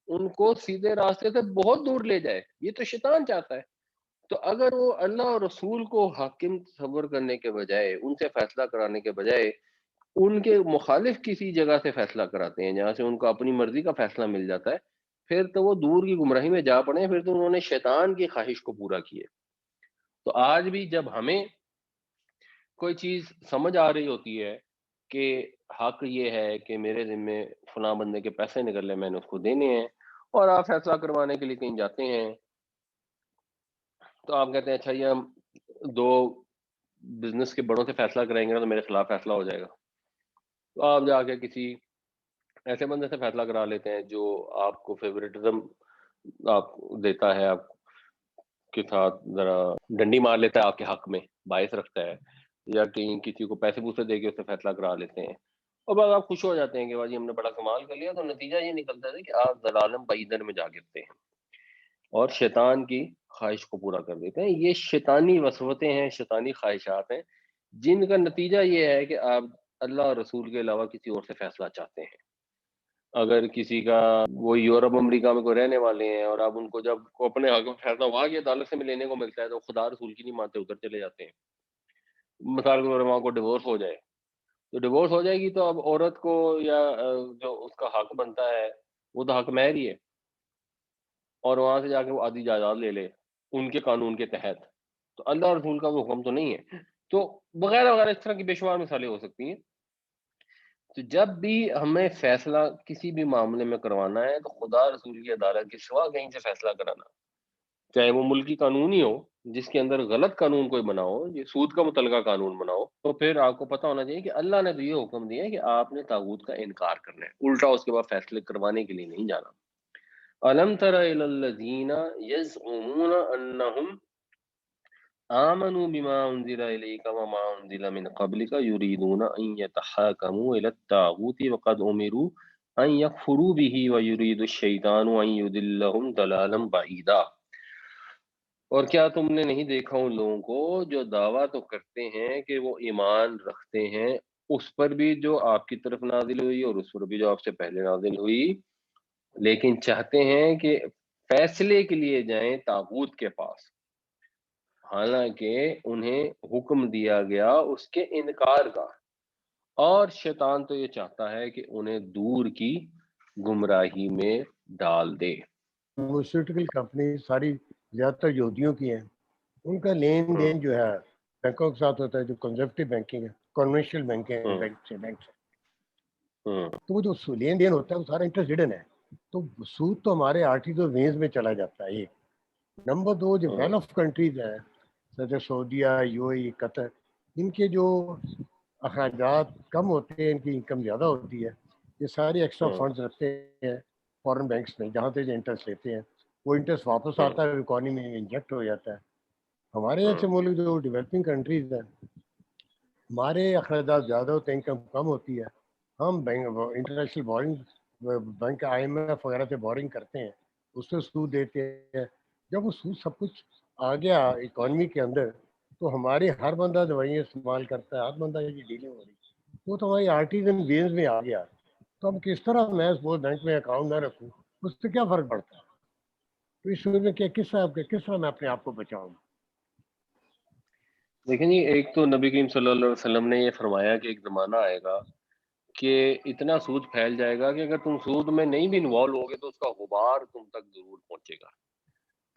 ان کو سیدھے راستے سے بہت دور لے جائے، یہ تو شیطان چاہتا ہے۔ تو اگر وہ اللہ اور رسول کو حاکم تصور کرنے کے بجائے، ان سے فیصلہ کرانے کے بجائے ان کے مخالف کسی جگہ سے فیصلہ کراتے ہیں جہاں سے ان کو اپنی مرضی کا فیصلہ مل جاتا ہے، پھر تو وہ دور کی گمراہی میں جا پڑے، پھر تو انہوں نے شیطان کی خواہش کو پورا کیے۔ تو آج بھی جب ہمیں کوئی چیز سمجھ آ رہی ہوتی ہے کہ حق یہ ہے کہ میرے ذمے فلاں بندے کے پیسے نکلے، میں نے اس کو دینے ہیں، اور آپ فیصلہ کروانے کے لیے کہیں جاتے ہیں تو آپ کہتے ہیں اچھا یہ ہم دو بزنس کے بڑوں سے فیصلہ کرائیں گے نا تو میرے خلاف فیصلہ ہو جائے گا، تو آپ جا کے کسی ایسے بندے سے فیصلہ کرا لیتے ہیں جو آپ کو فیوریٹزم آپ دیتا ہے، آپ کے ساتھ ذرا ڈنڈی مار لیتا ہے آپ کے حق میں، باعث رکھتا ہے، یا کہیں کسی کو پیسے پوسے دے کے اس سے فیصلہ کرا لیتے ہیں، اور بعد آپ خوش ہو جاتے ہیں کہ باجی ہم نے بڑا کمال کر لیا، تو نتیجہ یہ نکلتا ہے کہ آپ ضلالم بعیدن میں جا گرتے ہیں اور شیطان کی خواہش کو پورا کر دیتے ہیں۔ یہ شیطانی وسوسیں ہیں، شیطانی خواہشات ہیں، جن کا نتیجہ یہ ہے کہ آپ اللہ اور رسول کے علاوہ کسی اور سے فیصلہ چاہتے ہیں۔ اگر کسی کا وہ یورپ امریکہ میں کوئی رہنے والے ہیں اور آپ ان کو جب کو اپنے حق میں فیصلہ وہاں کی عدالت سے میں لینے کو ملتا ہے تو خدا رسول کی نہیں مانتے، ادھر چلے جاتے ہیں۔ مثال کے طور پر وہاں کو ڈیورس ہو جائے تو ڈیورس ہو جائے گی تو اب عورت کو یا جو اس کا حق بنتا ہے وہ تو حق مہر ہی ہے، اور وہاں سے جا کے وہ آدھی جائیداد لے لے ان کے قانون کے تحت، تو اللہ اور رسول کا وہ حکم تو نہیں ہے۔ تو وغیرہ وغیرہ اس طرح کی بے شمار مثالیں ہو سکتی ہیں۔ تو جب بھی ہمیں فیصلہ کسی بھی معاملے میں کروانا ہے تو خدا رسول کی عدالت کے سوا کہیں سے فیصلہ کرانا، چاہے وہ ملکی قانون ہی ہو جس کے اندر غلط قانون کوئی بنا ہو، یہ سود کا متعلقہ قانون بنا ہو، تو پھر آپ کو پتہ ہونا چاہیے کہ اللہ نے تو یہ حکم دیا ہے کہ آپ نے طاغوت کا انکار کرنا ہے، الٹا اس کے بعد فیصلے کروانے کے لیے نہیں جانا۔ الم تر الی الذین یزعمون انہم آمنوا بما انزل الیک وما انزل من قبلک یریدون ان یتحاکموا الی الطاغوت وقد امروا ان یکفروا به ویرید الشیطان ان یضلهم ضلالا بعیدا۔ اور کیا تم نے نہیں دیکھا ان لوگوں کو جو دعویٰ تو کرتے ہیں کہ وہ ایمان رکھتے ہیں اس پر بھی جو آپ کی طرف نازل ہوئی اور اس پر بھی جو آپ سے پہلے نازل ہوئی، لیکن چاہتے ہیں کہ فیصلے کے لیے جائیں طاغوت کے پاس، حالانکہ انہیں حکم دیا گیا اس کے انکار کا، اور شیطان تو یہ چاہتا ہے کہ انہیں دور کی گمراہی میں ڈال دے۔ فارماسیوٹیکل کمپنی ساری زیادہ تر یہودیوں کی ہیں، ان کا لین دین جو ہے بینکوں کے ساتھ ہوتا ہے، جو کنزرویٹو بینکنگ ہے، کنونشنل بینک سے تو وہ جو لین دین ہوتا ہے وہ سارا انٹرسٹ ہڈن ہے، تو سود تو ہمارے آرٹیز اور وینز میں چلا جاتا ہے۔ ایک نمبر دو، جو ویل آف کنٹریز ہیں جیسے سعودیہ، یو اے ای، قطر، ان کے جو اخراجات کم ہوتے ہیں، ان کی انکم زیادہ ہوتی ہے، یہ سارے ایکسٹرا فنڈز رکھتے ہیں فارن بینکس میں، جہاں سے جو انٹرسٹ لیتے ہیں وہ انٹرسٹ واپس آتا ہے، اکانومی میں انجیکٹ ہو جاتا ہے۔ ہمارے ایسے ملک جو ڈیولپنگ کنٹریز ہیں، ہمارے اخراجات زیادہ ہوتے ہیں، انکم کم ہوتی ہے، ہم international borrowing bank I M F وغیرہ سے بورنگ کرتے ہیں، اس سے سود دیتے ہیں۔ جب وہ سود سب کچھ آ گیا اکانومی کے اندر تو ہمارے ہر بندہ دوائیاں استعمال کرتا ہے، ہر بندہ کی ڈیلنگ ہو رہی ہے، وہ تو ہماری آرٹیز اینڈ وینز میں آ گیا۔ تو ہم کس طرح میں سپوز بینک میں اکاؤنٹ نہ رکھوں، اس سے کیا فرق پڑتا ہے؟ تو اس صورت میں کس طرح میں اپنے آپ کو بچاؤں؟ دیکھیں جی، ایک تو نبی کریم صلی اللہ علیہ وسلم نے یہ فرمایا کہ ایک زمانہ آئے گا کہ اتنا سود پھیل جائے گا کہ اگر تم سود میں نہیں بھی انوالو ہوگے تو اس کا غبار تم تک ضرور پہنچے گا۔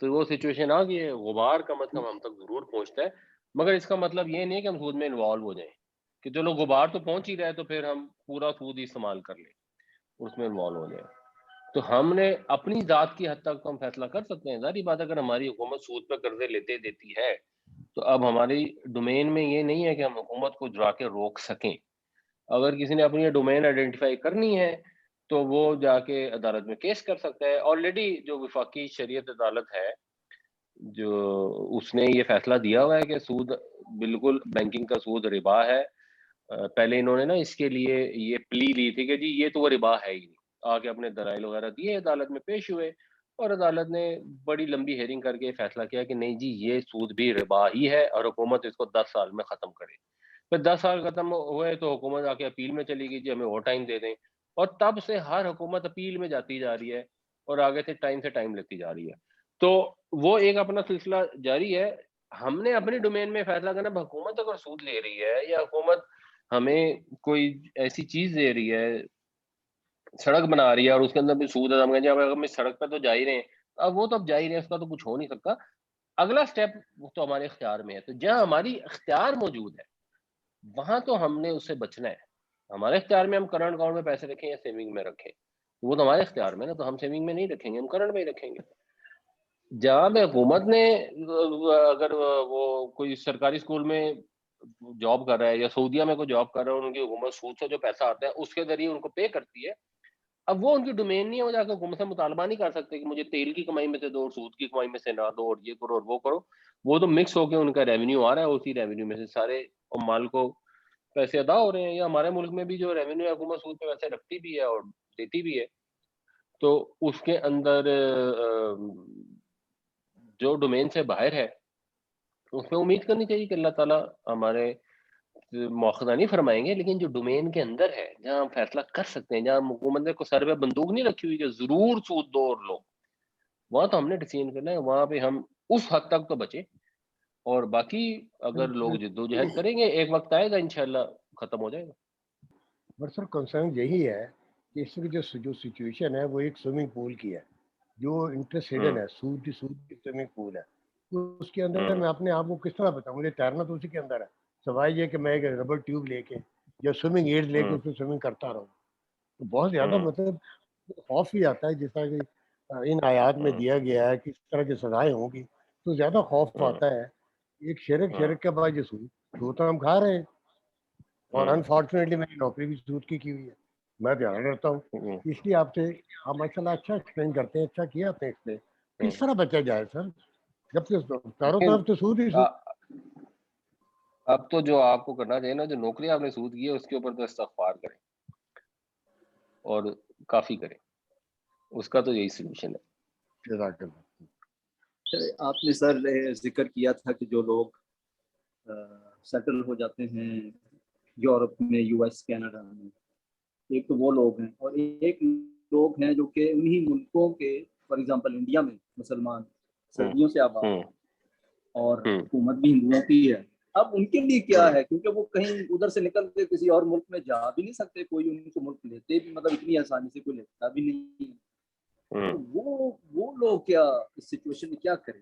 تو وہ سچویشن آ گئی ہے، غبار کم از کم ہم تک ضرور پہنچتا ہے، مگر اس کا مطلب یہ نہیں کہ ہم سود میں انوالو ہو جائیں کہ چلو غبار تو پہنچ ہی رہا ہے تو پھر ہم پورا سود ہی استعمال کر لیں، اس میں انوالو ہو جائیں۔ تو ہم نے اپنی ذات کی حد تک تو ہم فیصلہ کر سکتے ہیں. ظاہری بات ہے اگر ہماری حکومت سود پہ قرضے لیتے دیتی ہے تو اب ہماری ڈومین میں یہ نہیں ہے کہ ہم حکومت کو جا کے روک سکیں. اگر کسی نے اپنی ڈومین آئیڈینٹیفائی کرنی ہے تو وہ جا کے عدالت میں کیس کر سکتا ہے. آلریڈی جو وفاقی شریعت عدالت ہے جو اس نے یہ فیصلہ دیا ہوا ہے کہ سود بالکل بینکنگ کا سود ربا ہے. پہلے انہوں نے نا اس کے لیے یہ پلی لی تھی کہ جی یہ تو وہ ربا ہے ہی نہیں. آ کے اپنے دلائل وغیرہ دیے, عدالت میں پیش ہوئے اور عدالت نے بڑی لمبی ہیئرنگ کر کے فیصلہ کیا کہ نہیں جی یہ سود بھی ربا ہی ہے اور حکومت اس کو 10 سال میں ختم کرے. پھر 10 سال ختم ہوئے تو حکومت آ کے اپیل میں چلی گئی جی ہمیں اور ٹائم دے دیں, اور تب سے ہر حکومت اپیل میں جاتی جا رہی ہے اور آگے سے ٹائم لیتی جا رہی ہے. تو وہ ایک اپنا سلسلہ جاری ہے. ہم نے اپنی ڈومین میں فیصلہ کرنا, حکومت اگر سود لے رہی ہے یا حکومت ہمیں کوئی ایسی چیز دے رہی ہے, سڑک بنا رہی ہے اور اس کے اندر بھی سود ہے, ہم کہیں اگر ہم سڑک پہ تو جا ہی رہے ہیں, اب وہ تو اب جا ہی رہے ہیں, اس کا تو کچھ ہو نہیں سکتا. اگلا سٹیپ تو ہمارے اختیار میں ہے. تو جہاں ہماری اختیار موجود ہے وہاں تو ہم نے اس سے بچنا ہے. ہمارے اختیار میں ہم کرنٹ اکاؤنٹ میں پیسے رکھیں یا سیونگ میں رکھیں, وہ تو ہمارے اختیار میں نا, تو ہم سیونگ میں نہیں رکھیں گے, ہم کرنٹ میں ہی رکھیں گے. جہاں پہ حکومت نے اگر وہ کوئی سرکاری اسکول میں جاب کر رہا ہے یا سعودیہ میں کوئی جاب کر رہا ہے, ان کی حکومت سود سے جو پیسہ آتا ہے اس کے ذریعے ان کو پے کرتی ہے. اب وہ ان کی ڈومین نہیں ہے, وہ جا کے حکومت سے مطالبہ نہیں کر سکتے کہ مجھے تیل کی کمائی میں سے دو اور سود کی کمائی میں سے نہ دو اور یہ کرو اور وہ کرو. وہ تو مکس ہو کے ان کا ریونیو آ رہا ہے, اسی ریونیو میں سے سارے عمال کو پیسے ادا ہو رہے ہیں. یا ہمارے ملک میں بھی جو ریونیو ہے حکومت سود پہ ویسے رکھتی بھی ہے اور دیتی بھی ہے. تو اس کے اندر جو ڈومین سے باہر ہے اس میں امید کرنی چاہیے کہ اللہ تعالیٰ ہمارے مواخذہ نہیں فرمائیں گے, لیکن جو ڈومین کے اندر ہے جہاں ہم فیصلہ کر سکتے ہیں, جہاں حکومت نے کو سر پہ بندوق نہیں رکھی ہوئی کہ ضرور سود دو اور لو, وہاں تو ہم نے ڈیسیژن کرنا ہے, وہاں پہ ہم اس حد تک تو بچے. اور باقی اگر لوگ جدوجہد کریں گے ایک وقت آئے گا انشاءاللہ ختم ہو جائے گا. بٹ سر کنسرن یہی ہے کہ اس کی جو سچویشن ہے وہ ایک سوئمنگ پول کی ہے, جو انٹرسٹ ہڈن ہے, سود کی سوئمنگ پول ہے. تو اس کے اندر میں اپنے آپ کو کس طرح بتاؤں, مجھے تیرنا تو اسی کے اندر ہے, سوائے یہ کہ میں ایک ربر ٹیوب لے کے یا سوئمنگ ایڈ لے کے اس میں سوئمنگ کرتا رہوں. تو بہت زیادہ مطلب خوف ہی آتا ہے, جس طرح کہ ان آیات میں دیا گیا ہے کس طرح کی سزائیں ہوں گی, تو زیادہ خوف آتا ہے. ایک شرک کے بعد جو سود تو ہم کھا رہے ہیں, اور انفارچونیٹلی میری نوکری بھی سود کی ہوئی ہے, میں دھیان رکھتا ہوں. اس لیے آپ سے آپ ماشاء اللہ اچھا ایکسپلین کرتے ہیں, اچھا کیا آپ نے ایکسپلین. کس طرح بچا جائے سر, جب کہ چاروں طرف تو سود ہی سود. اب تو جو آپ کو کرنا چاہیے نا, جو نوکری آپ نے سود کی ہے اس کے اوپر تو استغفار کریں اور کافی کریں, اس کا تو یہی سولوشن ہے. آپ نے سر ذکر کیا تھا کہ جو لوگ سیٹل ہو جاتے ہیں یورپ میں, یو ایس, کینیڈا میں, ایک تو وہ لوگ ہیں, اور ایک لوگ ہیں جو کہ انہی ملکوں کے, فار ایگزامپل انڈیا میں مسلمان صدیوں سے آباد ہیں اور حکومت بھی ہندوؤں کی ہے. اب ان کے لیے کیا ہے, کیونکہ وہ کہیں ادھر سے نکل کے کسی اور ملک میں جا بھی نہیں سکتے, کوئی ان کو ملک لیتے بھی مطلب اتنی آسانی سے کوئی لیتا بھی نہیں. تو وہ لوگ کیا اس سچویشن میں کیا کریں؟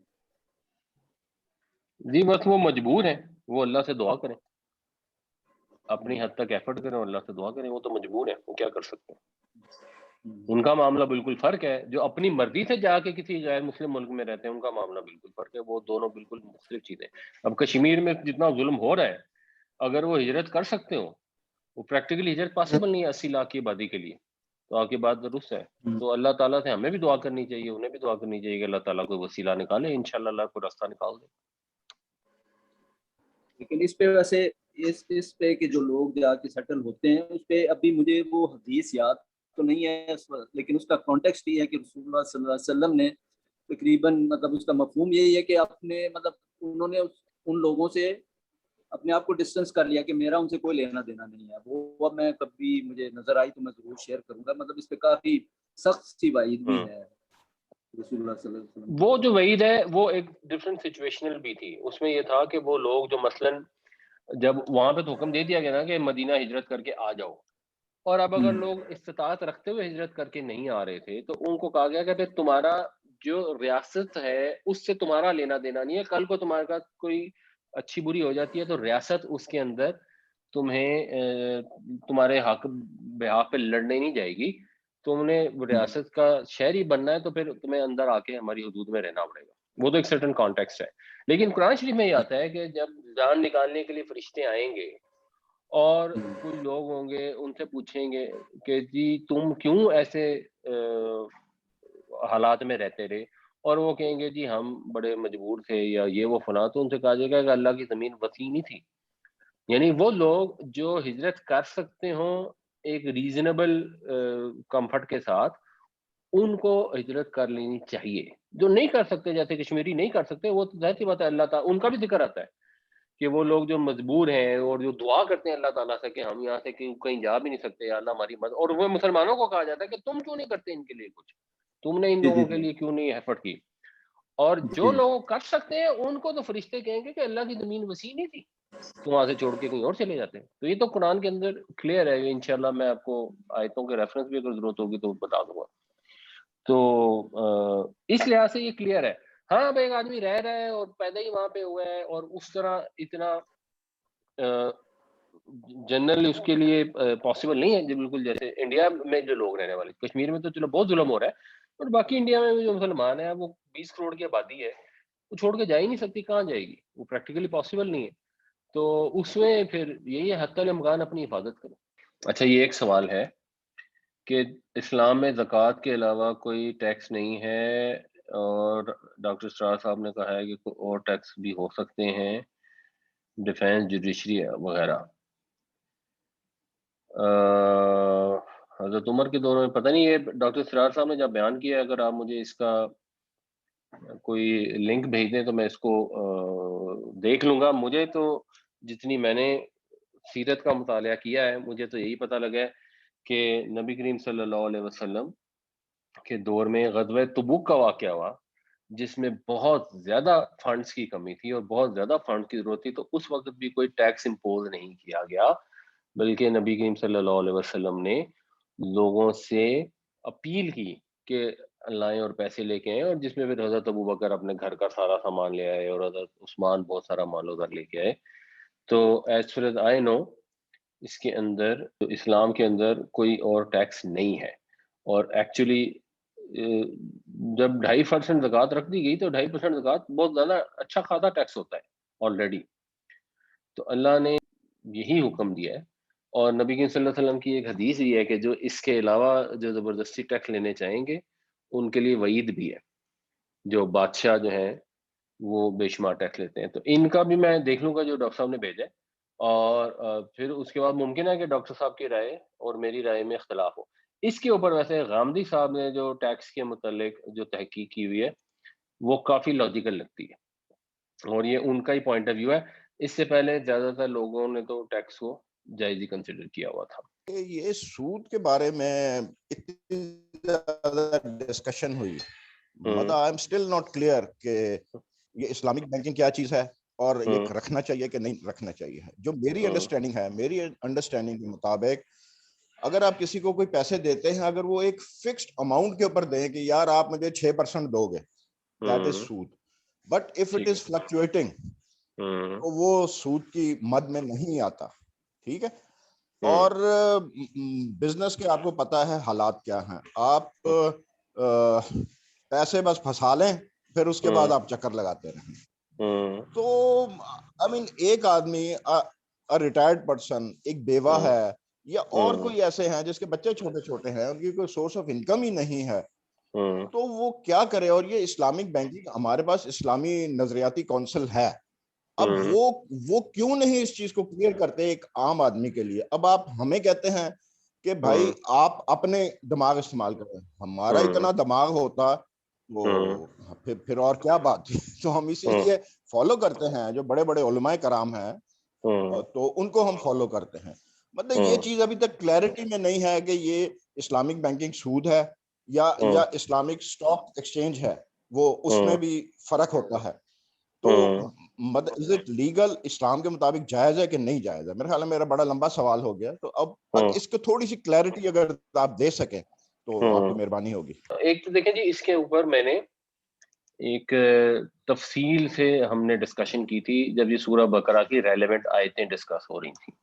جی بس وہ مجبور ہیں, وہ اللہ سے دعا کریں, اپنی حد تک ایفرٹ کریں اور اللہ سے دعا کریں. وہ تو مجبور ہیں, وہ کیا کر سکتے ہیں. ان کا معاملہ بالکل فرق ہے. جو اپنی مرضی سے جا کے کسی غیر مسلم ملک میں رہتے ہیں ان کا معاملہ بالکل فرق ہے, وہ دونوں بالکل مختلف چیزیں. اب کشمیر میں جتنا ظلم ہو رہا ہے, اگر وہ ہجرت کر سکتے ہو, وہ پریکٹیکلی ہجرت پاسبل نہیں ہے 80 لاکھ کی آبادی کے لیے, تو آپ کی بات درست ہے. تو اللہ تعالیٰ سے ہمیں بھی دعا کرنی چاہیے, انہیں بھی دعا کرنی چاہیے کہ اللہ تعالیٰ کوئی وسیلہ نکالے, انشاءاللہ اللہ کو راستہ نکال دے. لیکن اس پہ ویسے اس پہ کہ جو لوگ جا کے سیٹل ہوتے ہیں, اس پہ ابھی مجھے وہ حدیث یاد تو نہیں ہے, لیکن اس کا کانٹیکسٹ یہ ہے کہ رسول اللہ صلی اللہ علیہ وسلم نے تقریباً مطلب اس کا مفہوم یہی ہے کہ اپنے مطلب انہوں نے ان لوگوں سے اپنے آپ کو ڈسٹینس کر لیا کہ میرا ان سے کوئی لینا دینا نہیں ہے. وہ میں کبھی مجھے نظر آئی تو میں ضرور شیئر کروں گا. مطلب اس پہ کافی سخت سی وعید بھی ہے رسول اللہ صلی اللہ علیہ وسلم. وہ جو وعید ہے وہ ایک ڈفرینٹ سچویشنل بھی تھی. اس میں یہ تھا کہ وہ لوگ جو مثلاً جب وہاں پہ تو حکم دے دیا گیا نا کہ مدینہ ہجرت کر کے آ جاؤ, اور اب اگر لوگ استطاعت رکھتے ہوئے ہجرت کر کے نہیں آ رہے تھے تو ان کو کہا گیا کہ تمہارا جو ریاست ہے اس سے تمہارا لینا دینا نہیں ہے. کل کو تمہارے کا کوئی اچھی بری ہو جاتی ہے تو ریاست اس کے اندر تمہیں تمہارے حق بہاف پہ لڑنے نہیں جائے گی, تم نے ریاست کا شہری بننا ہے تو پھر تمہیں اندر آ کے ہماری حدود میں رہنا پڑے گا. وہ تو ایک سرٹن کانٹیکسٹ ہے. لیکن قرآن شریف میں یہ آتا ہے کہ جب جان نکالنے کے لیے فرشتے آئیں گے اور کوئی لوگ ہوں گے ان سے پوچھیں گے کہ جی تم کیوں ایسے حالات میں رہتے رہے, اور وہ کہیں گے جی ہم بڑے مجبور تھے یا یہ وہ فلاں, تو ان سے کہا جائے گا کہ اللہ کی زمین وسیع نہیں تھی. یعنی وہ لوگ جو ہجرت کر سکتے ہوں ایک ریزنیبل کمفرٹ کے ساتھ, ان کو ہجرت کر لینی چاہیے. جو نہیں کر سکتے, جیسے کشمیری نہیں کر سکتے, وہ تو ظاہر سی بات ہے اللہ تعالیٰ ان کا بھی ذکر آتا ہے کہ وہ لوگ جو مجبور ہیں اور جو دعا کرتے ہیں اللہ تعالیٰ سے کہ ہم یہاں سے کہیں جا بھی نہیں سکتے, یا اللہ ہماری مدد. اور وہ مسلمانوں کو کہا جاتا ہے کہ تم کیوں نہیں کرتے ان کے لیے کچھ, تم نے ان لوگوں کے لیے کیوں نہیں ایفرٹ کی. اور جو لوگ کر سکتے ہیں ان کو تو فرشتے کہیں گے کہ اللہ کی زمین وسیع نہیں تھی, تو وہاں سے چھوڑ کے کہیں اور چلے جاتے ہیں. تو یہ تو قرآن کے اندر کلیئر ہے. انشاءاللہ میں آپ کو آیتوں کے ریفرنس بھی اگر ضرورت ہوگی تو بتا دوں گا. تو اس لحاظ سے یہ کلیئر ہے. ہاں اب ایک آدمی رہ رہا ہے اور پیدا ہی وہاں پہ ہوا ہے اور اس طرح اتنا جنرلی اس کے لیے پاسبل نہیں ہے جو بالکل جیسے انڈیا میں جو لوگ رہنے والے, کشمیر میں تو چلو بہت ظلم ہو رہا ہے, اور باقی انڈیا میں جو مسلمان ہیں وہ 20 کروڑ کی آبادی ہے, وہ چھوڑ کے جا ہی نہیں سکتی, کہاں جائے گی, وہ پریکٹیکلی پاسبل نہیں ہے. تو اس میں پھر یہی ہے حتی الامکان اپنی حفاظت کرو. اچھا یہ ایک سوال ہے کہ اسلام میں زکوٰۃ کے علاوہ کوئی ٹیکس نہیں ہے, اور ڈاکٹر اسرار صاحب نے کہا ہے کہ کوئی اور ٹیکس بھی ہو سکتے ہیں, ڈیفینس, جوڈیشری وغیرہ. حضرت عمر کے دور میں پتہ نہیں, یہ ڈاکٹر اسرار صاحب نے جب بیان کیا, اگر آپ مجھے اس کا کوئی لنک بھیج دیں تو میں اس کو دیکھ لوں گا. مجھے تو جتنی میں نے سیرت کا مطالعہ کیا ہے مجھے تو یہی پتہ لگا ہے کہ نبی کریم صلی اللہ علیہ وسلم کے دور میں غزوہ تبوک کا واقعہ ہوا, جس میں بہت زیادہ فنڈز کی کمی تھی اور بہت زیادہ فنڈز کی ضرورت تھی. تو اس وقت بھی کوئی ٹیکس امپوز نہیں کیا گیا, بلکہ نبی کریم صلی اللہ علیہ وسلم نے لوگوں سے اپیل کی کہ لائیں اور پیسے لے کے آئیں, اور جس میں پھر حضرت ابوبکر اپنے گھر کا سارا سامان لے آئے اور حضرت عثمان بہت سارا مال و زر لے کے آئے. تو ایز فار ایز آئی نو اس کے اندر اسلام کے اندر کوئی اور ٹیکس نہیں ہے. اور ایکچولی جب 2.5% زکوٰۃ رکھ دی گئی تو 2.5% زکوٰۃ بہت زیادہ اچھا خاصا ٹیکس ہوتا ہے آلریڈی. تو اللہ نے یہی حکم دیا ہے, اور نبی کریم صلی اللہ علیہ وسلم کی ایک حدیث بھی ہے کہ جو اس کے علاوہ جو زبردستی ٹیکس لینے چاہیں گے ان کے لیے وعید بھی ہے. جو بادشاہ جو ہیں وہ بے شمار ٹیکس لیتے ہیں. تو ان کا بھی میں دیکھ لوں گا جو ڈاکٹر صاحب نے بھیجا ہے, اور پھر اس کے بعد ممکن ہے کہ ڈاکٹر صاحب کی رائے اور میری رائے میں اختلاف ہو. اس کے اوپر ویسے غامدی صاحب نے جو ٹیکس کے متعلق جو تحقیق کی ہوئی ہے وہ کافی لاجیکل لگتی ہے, اور یہ ان کا ہی پوائنٹ آف ویو ہے. اس سے پہلے زیادہ تر لوگوں نے تو ٹیکس کو جائز ہی کنسیڈر کیا ہوا تھا. یہ سود کے بارے میں اتنی زیادہ ڈسکشن ہوئی, مطلب I am still not clear کہ یہ اسلامک بینکنگ کیا چیز ہے اور یہ رکھنا چاہیے کہ نہیں رکھنا چاہیے. جو میری انڈرسٹینڈنگ ہے, میری انڈرسٹینڈنگ کے مطابق اگر آپ کسی کو کوئی پیسے دیتے ہیں, اگر وہ ایک فکسڈ اماؤنٹ کے اوپر دیں کہ یار آپ مجھے 6% دو گے, دیٹ از سود. But if it is fluctuating تو وہ سود کی مد میں نہیں آتا. ٹھیک ہے, اور بزنس کے آپ کو پتا ہے حالات کیا ہیں, آپ پیسے بس پھنسا لیں پھر اس کے بعد آپ چکر لگاتے رہیں. تو آئی مین ایک آدمی ریٹائرڈ پرسن, ایک بیوہ ہے یا اور کوئی ایسے ہیں جس کے بچے چھوٹے چھوٹے ہیں, ان کی کوئی سورس آف انکم ہی نہیں ہے, تو وہ کیا کرے. اور یہ اسلامک بینکنگ, ہمارے پاس اسلامی نظریاتی کونسل ہے, اب وہ کیوں نہیں اس چیز کو کلیئر کرتے ایک عام آدمی کے لیے. اب آپ ہمیں کہتے ہیں کہ بھائی آپ اپنے دماغ استعمال کریں, ہمارا اتنا دماغ ہوتا وہ پھر اور کیا بات تھی. تو ہم اسی لیے فالو کرتے ہیں جو بڑے بڑے علماء کرام ہیں, تو ان کو ہم فالو کرتے ہیں. مطلب یہ چیز ابھی تک کلیئرٹی میں نہیں ہے کہ یہ اسلامک بینکنگ سود ہے یا اسلامک اسٹاک ایکسچینج ہے, وہ اس میں بھی فرق ہوتا ہے. تو از اٹ لیگل, اسلام کے مطابق جائز ہے کہ نہیں جائز ہے؟ میرے خیال میں میرا بڑا لمبا سوال ہو گیا, تو اب اس کو تھوڑی سی کلیئرٹی اگر آپ دے سکیں تو آپ کی مہربانی ہوگی. ایک تو دیکھیں جی, اس کے اوپر میں نے ایک تفصیل سے ہم نے ڈسکشن کی تھی جب یہ سورہ بقرہ کی ریلیونٹ آیتیں ڈسکس ہو رہی تھیں.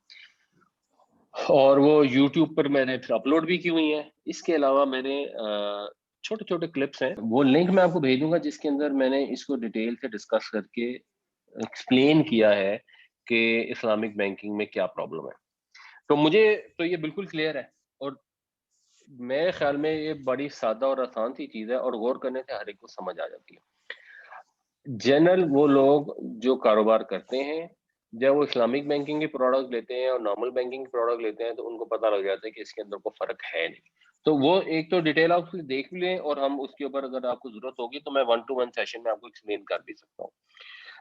اور وہ یوٹیوب پر میں نے پھر اپلوڈ بھی کی ہوئی ہیں. اس کے علاوہ میں نے چھوٹے چھوٹے کلپس ہیں, وہ لنک میں آپ کو بھیجوں گا, جس کے اندر میں نے اس کو ڈیٹیل سے ڈسکس کر کے ایکسپلین کیا ہے کہ اسلامک بینکنگ میں کیا پرابلم ہے. تو مجھے تو یہ بالکل کلیئر ہے, اور میرے خیال میں یہ بڑی سادہ اور آسان سی چیز ہے, اور غور کرنے سے ہر ایک کو سمجھ آ جاتی ہے. جنرل وہ لوگ جو کاروبار کرتے ہیں, جب وہ اسلامک بینکنگ کے پروڈکٹ لیتے ہیں اور نارمل بینکنگ کے پروڈکٹ لیتے ہیں, تو ان کو پتہ لگ جاتا ہے کہ اس کے اندر کوئی فرق ہے نہیں. تو وہ ایک تو ڈیٹیل آپ دیکھ لیں, اور ہم اس کے اوپر اگر آپ کو ضرورت ہوگی تو میں 1-to-1 سیشن میں آپ کو ایکسپلین کر بھی سکتا ہوں.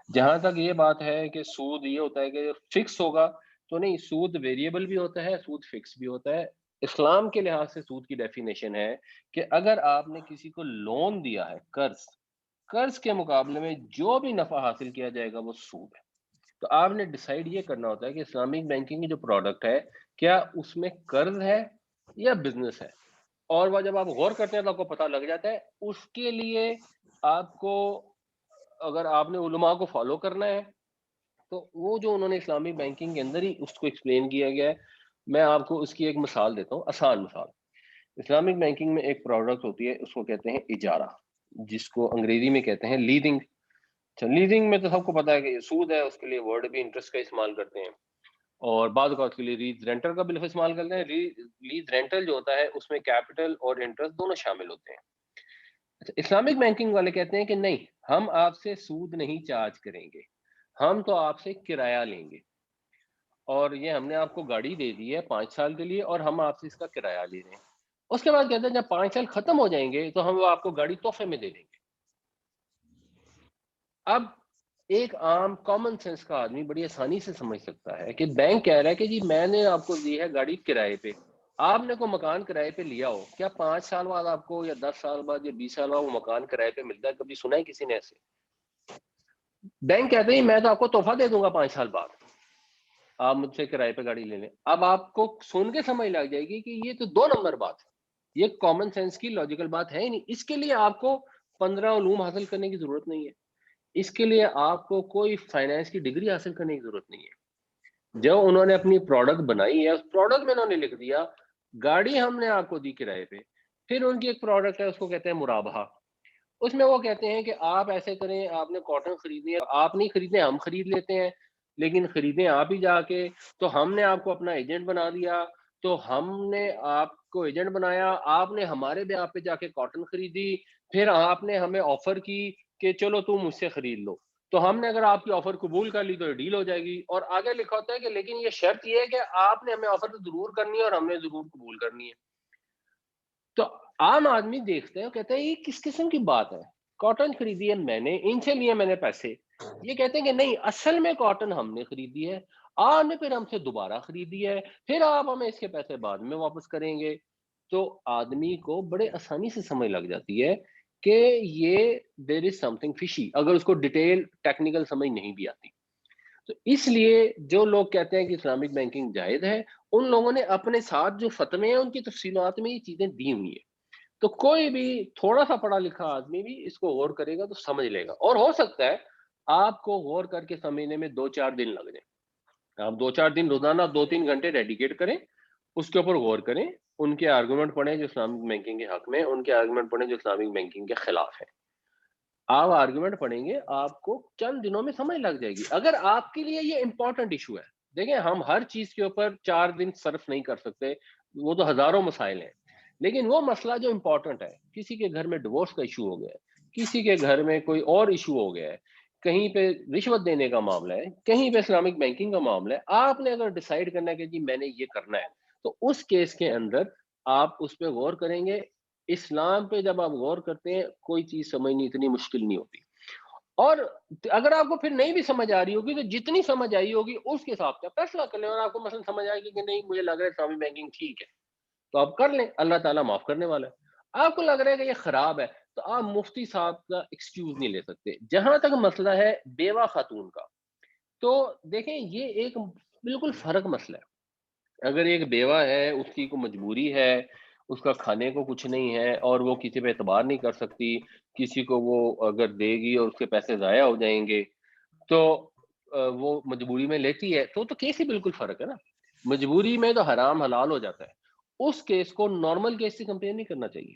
جہاں تک یہ بات ہے کہ سود یہ ہوتا ہے کہ فکس ہوگا, تو نہیں, سود ویریبل بھی ہوتا ہے, سود فکس بھی ہوتا ہے. اسلام کے لحاظ سے سود کی ڈیفینیشن ہے کہ اگر آپ نے کسی کو لون دیا ہے, قرض کے مقابلے میں جو بھی نفع حاصل کیا جائے گا وہ سود ہے. تو آپ نے ڈیسائیڈ یہ کرنا ہوتا ہے کہ اسلامک بینکنگ کی جو پروڈکٹ ہے, کیا اس میں قرض ہے یا بزنس ہے. اور وہ جب آپ غور کرتے ہیں تو آپ کو پتہ لگ جاتا ہے. اس کے لیے آپ کو, اگر آپ نے علماء کو فالو کرنا ہے, تو وہ جو انہوں نے اسلامک بینکنگ کے اندر ہی اس کو ایکسپلین کیا گیا ہے. میں آپ کو اس کی ایک مثال دیتا ہوں, آسان مثال. اسلامک بینکنگ میں ایک پروڈکٹ ہوتی ہے, اس کو کہتے ہیں اجارہ, جس کو انگریزی میں کہتے ہیں لیزنگ. لیزنگ میں تو سب کو پتا ہے کہ یہ سود ہے, اس کے لیے ورڈ بھی انٹرسٹ کا استعمال کرتے ہیں, اور بعض اوقات کے لیے لیز رینٹل کا بھی لفظ استعمال کرتے ہیں. لیز رینٹل جو ہوتا ہے اس میں کیپٹل اور انٹرسٹ دونوں شامل ہوتے ہیں. اسلامک بینکنگ والے کہتے ہیں کہ نہیں, ہم آپ سے سود نہیں چارج کریں گے, ہم تو آپ سے کرایہ لیں گے, اور یہ ہم نے آپ کو گاڑی دے دی ہے 5 سال کے لیے, اور ہم آپ سے اس کا کرایہ لے رہے ہیں. اس کے بعد کہتے ہیں جب 5 سال ختم ہو جائیں گے تو ہم آپ کو گاڑی تحفے میں دے دیں گے. اب ایک عام کامن سینس کا آدمی بڑی آسانی سے سمجھ سکتا ہے کہ بینک کہہ رہا ہے کہ جی میں نے آپ کو دی ہے گاڑی کرائے پہ, آپ نے کوئی مکان کرائے پہ لیا ہو, کیا 5 سال بعد آپ کو, یا 10 سال بعد, یا 20 سال بعد وہ مکان کرائے پہ ملتا ہے؟ کبھی سنا ہے کسی نے ایسے؟ بینک کہتے ہیں میں تو آپ کو تحفہ دے دوں گا 5 سال بعد, آپ مجھ سے کرائے پہ گاڑی لے لیں. اب آپ کو سن کے سمجھ لگ جائے گی کہ یہ تو 2 نمبر بات ہے, یہ کامن سینس کی لاجیکل بات ہے ہی نہیں. اس کے لیے آپ کو 15 علوم حاصل کرنے کی ضرورت نہیں ہے, اس کے لیے آپ کو کوئی فائنانس کی ڈگری حاصل کرنے کی ضرورت نہیں ہے. جو انہوں نے اپنی پروڈکٹ بنائی ہے, اس پروڈکٹ میں انہوں نے لکھ دیا گاڑی ہم نے آپ کو دی کرائے پہ. پھر ان کی ایک پروڈکٹ ہے, اس کو کہتے ہیں مرابحہ. اس میں وہ کہتے ہیں کہ آپ ایسے کریں, آپ نے کاٹن خریدنی ہے, آپ نہیں خریدنے ہم خرید لیتے ہیں, لیکن خریدیں آپ ہی جا کے. تو ہم نے آپ کو اپنا ایجنٹ بنا دیا, تو ہم نے آپ کو ایجنٹ بنایا, آپ نے ہمارے بیاہ پہ جا کے کاٹن خریدی, پھر آپ نے ہمیں آفر کی کہ چلو تم مجھ سے خرید لو, تو ہم نے اگر آپ کی آفر قبول کر لی تو یہ ڈیل ہو جائے گی. اور آگے لکھا ہوتا ہے کہ لیکن یہ شرط یہ ہے کہ آپ نے ہمیں آفر تو ضرور کرنی ہے اور ہم نے ضرور قبول کرنی ہے. تو عام آدمی دیکھتے ہیں اور کہتے ہیں یہ کس قسم کی بات ہے, کاٹن خریدی ہے میں نے, ان سے لیے میں نے پیسے. یہ کہتے ہیں کہ نہیں, اصل میں کاٹن ہم نے خریدی ہے, آپ نے پھر ہم سے دوبارہ خریدی ہے, پھر آپ ہمیں اس کے پیسے بعد میں واپس کریں گے. تو آدمی کو بڑے آسانی سے سمجھ لگ جاتی ہے کہ یہ دیر از سم تھنگ فشی, اگر اس کو ڈیٹیل ٹیکنیکل سمجھ نہیں بھی آتی. تو اس لیے جو لوگ کہتے ہیں کہ اسلامک بینکنگ جائز ہے, ان لوگوں نے اپنے ساتھ جو فتوے ہیں ان کی تفصیلات میں یہ چیزیں دی ہوئی ہیں. تو کوئی بھی تھوڑا سا پڑھا لکھا آدمی بھی اس کو غور کرے گا تو سمجھ لے گا, اور ہو سکتا ہے آپ کو غور کر کے سمجھنے میں 2-4 دن لگ جائیں. آپ 2-4 دن روزانہ 2-3 گھنٹے ڈیڈیکیٹ کریں, اس کے اوپر غور کریں, ان کے آرگومنٹ پڑھیں جو اسلامک بینکنگ کے حق میں, ان کے آرگومنٹ پڑھیں جو اسلامک بینکنگ کے خلاف ہیں. آپ آرگومنٹ پڑھیں گے, آپ کو چند دنوں میں سمجھ لگ جائے گی. اگر آپ کے لیے یہ امپورٹنٹ ایشو ہے, دیکھیں ہم ہر چیز کے اوپر 4 دن صرف نہیں کر سکتے, وہ تو ہزاروں مسائل ہیں, لیکن وہ مسئلہ جو امپورٹنٹ ہے, کسی کے گھر میں ڈیورس کا ایشو ہو گیا ہے, کسی کے گھر میں کوئی اور ایشو ہو گیا ہے, کہیں پہ رشوت دینے کا معاملہ ہے, کہیں پہ اسلامک بینکنگ کا معاملہ ہے, آپ نے اگر ڈیسائیڈ کرنا ہے کہ جی میں نے یہ کرنا ہے, تو اس کیس کے اندر آپ اس پہ غور کریں گے. اسلام پہ جب آپ غور کرتے ہیں کوئی چیز سمجھنی اتنی مشکل نہیں ہوتی. اور اگر آپ کو پھر نہیں بھی سمجھ آ رہی ہوگی تو جتنی سمجھ آئی ہوگی اس کے حساب سے فیصلہ کر لیں, اور آپ کو مثلا سمجھ آئے گی کہ نہیں مجھے لگ رہا ہے اسلامی بینکنگ ٹھیک ہے, تو آپ کر لیں, اللہ تعالیٰ معاف کرنے والا ہے. آپ کو لگ رہا ہے کہ یہ خراب ہے, تو آپ مفتی صاحب کا ایکسکیوز نہیں لے سکتے. جہاں تک مسئلہ ہے بیوہ خاتون کا, تو دیکھیں یہ ایک بالکل فرق مسئلہ ہے. اگر ایک بیوہ ہے, اس کی کوئی مجبوری ہے, اس کا کھانے کو کچھ نہیں ہے, اور وہ کسی پہ اعتبار نہیں کر سکتی, کسی کو وہ اگر دے گی اور اس کے پیسے ضائع ہو جائیں گے, تو وہ مجبوری میں لیتی ہے, تو کیس ہی بالکل فرق ہے نا. مجبوری میں تو حرام حلال ہو جاتا ہے. اس کیس کو نارمل کیس سے کمپیئر نہیں کرنا چاہیے.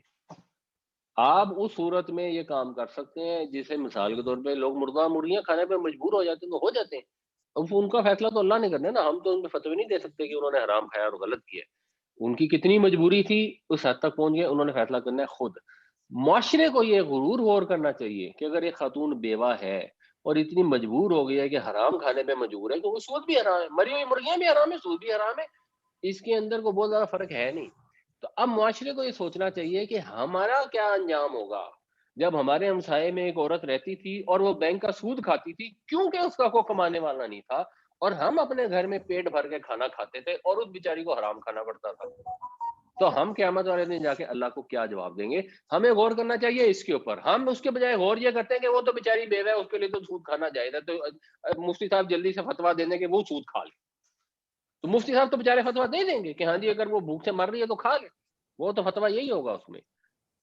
آپ اس صورت میں یہ کام کر سکتے ہیں جسے مثال کے طور پہ لوگ مرغیاں کھانے پہ مجبور ہو جاتے ہیں تو ہو جاتے ہیں. اب ان کا فیصلہ تو اللہ نے کرنا ہے نا, ہم تو ان پہ فتوی نہیں دے سکتے کہ انہوں نے حرام کھایا اور غلط کیا. ان کی کتنی مجبوری تھی اس حد تک پہنچ گئے, انہوں نے فیصلہ کرنا ہے خود. معاشرے کو یہ غرور غور کرنا چاہیے کہ اگر ایک خاتون بیوہ ہے اور اتنی مجبور ہو گئی ہے کہ حرام کھانے پہ مجبور ہے, کیونکہ سود بھی حرام ہے, مری ہوئی مرغیاں بھی حرام ہے, سود بھی حرام ہے, اس کے اندر کو بہت زیادہ فرق ہے نہیں. تو اب معاشرے کو یہ سوچنا چاہیے کہ ہمارا کیا انجام ہوگا جب ہمارے ہمسائے میں ایک عورت رہتی تھی اور وہ بینک کا سود کھاتی تھی کیونکہ اس کا کوئی کمانے والا نہیں تھا, اور ہم اپنے گھر میں پیٹ بھر کے کھانا کھاتے تھے اور اس بیچاری کو حرام کھانا پڑتا تھا. تو ہم قیامت والے دن جا کے اللہ کو کیا جواب دیں گے؟ ہمیں غور کرنا چاہیے اس کے اوپر. ہم اس کے بجائے غور یہ کرتے ہیں کہ وہ تو بیچاری بیوہ ہے, اس کے لیے تو سود کھانا جائز ہے, تو مفتی صاحب جلدی سے فتویٰ دے دیں کہ وہ سود کھا لے. تو مفتی صاحب تو بیچارے فتویٰ دے دیں گے کہ ہاں جی اگر وہ بھوک سے مر رہی ہے تو کھا لے, وہ تو فتویٰ یہی ہوگا اس میں.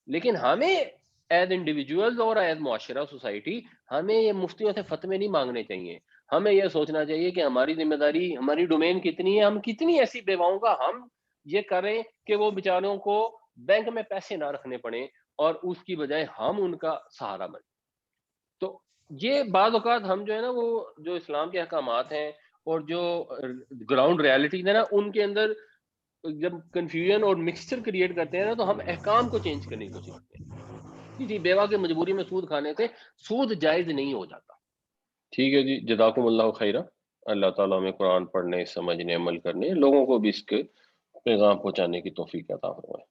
لیکن ہمیں ایز انڈیویجولز اور ایز معاشرہ سوسائٹی ہمیں یہ مفتیوں سے فتوے نہیں مانگنے چاہیے. ہمیں یہ سوچنا چاہیے کہ ہماری ذمہ داری, ہماری ڈومین کتنی ہے, ہم کتنی ایسی بیواؤں کا ہم یہ کریں کہ وہ بیچاروں کو بینک میں پیسے نہ رکھنے پڑیں اور اس کی بجائے ہم ان کا سہارا بنیں. تو یہ بعض اوقات ہم جو ہے نا وہ جو اسلام کے احکامات ہیں اور جو گراؤنڈ ریالٹیز ہیں نا ان کے اندر جب کنفیوژن اور مکسچر کریٹ کرتے ہیں نا تو ہم احکام کو چینج کرنے کی کوشش کرتے ہیں. کسی بیوہ کی مجبوری میں سود کھانے سے سود جائز نہیں ہو جاتا. ٹھیک ہے جی, جزاکم اللہ خیرہ. اللہ تعالیٰ ہمیں قرآن پڑھنے, سمجھنے, عمل کرنے, لوگوں کو بھی اس کے پیغام پہنچانے کی توفیق عطا فرمائے.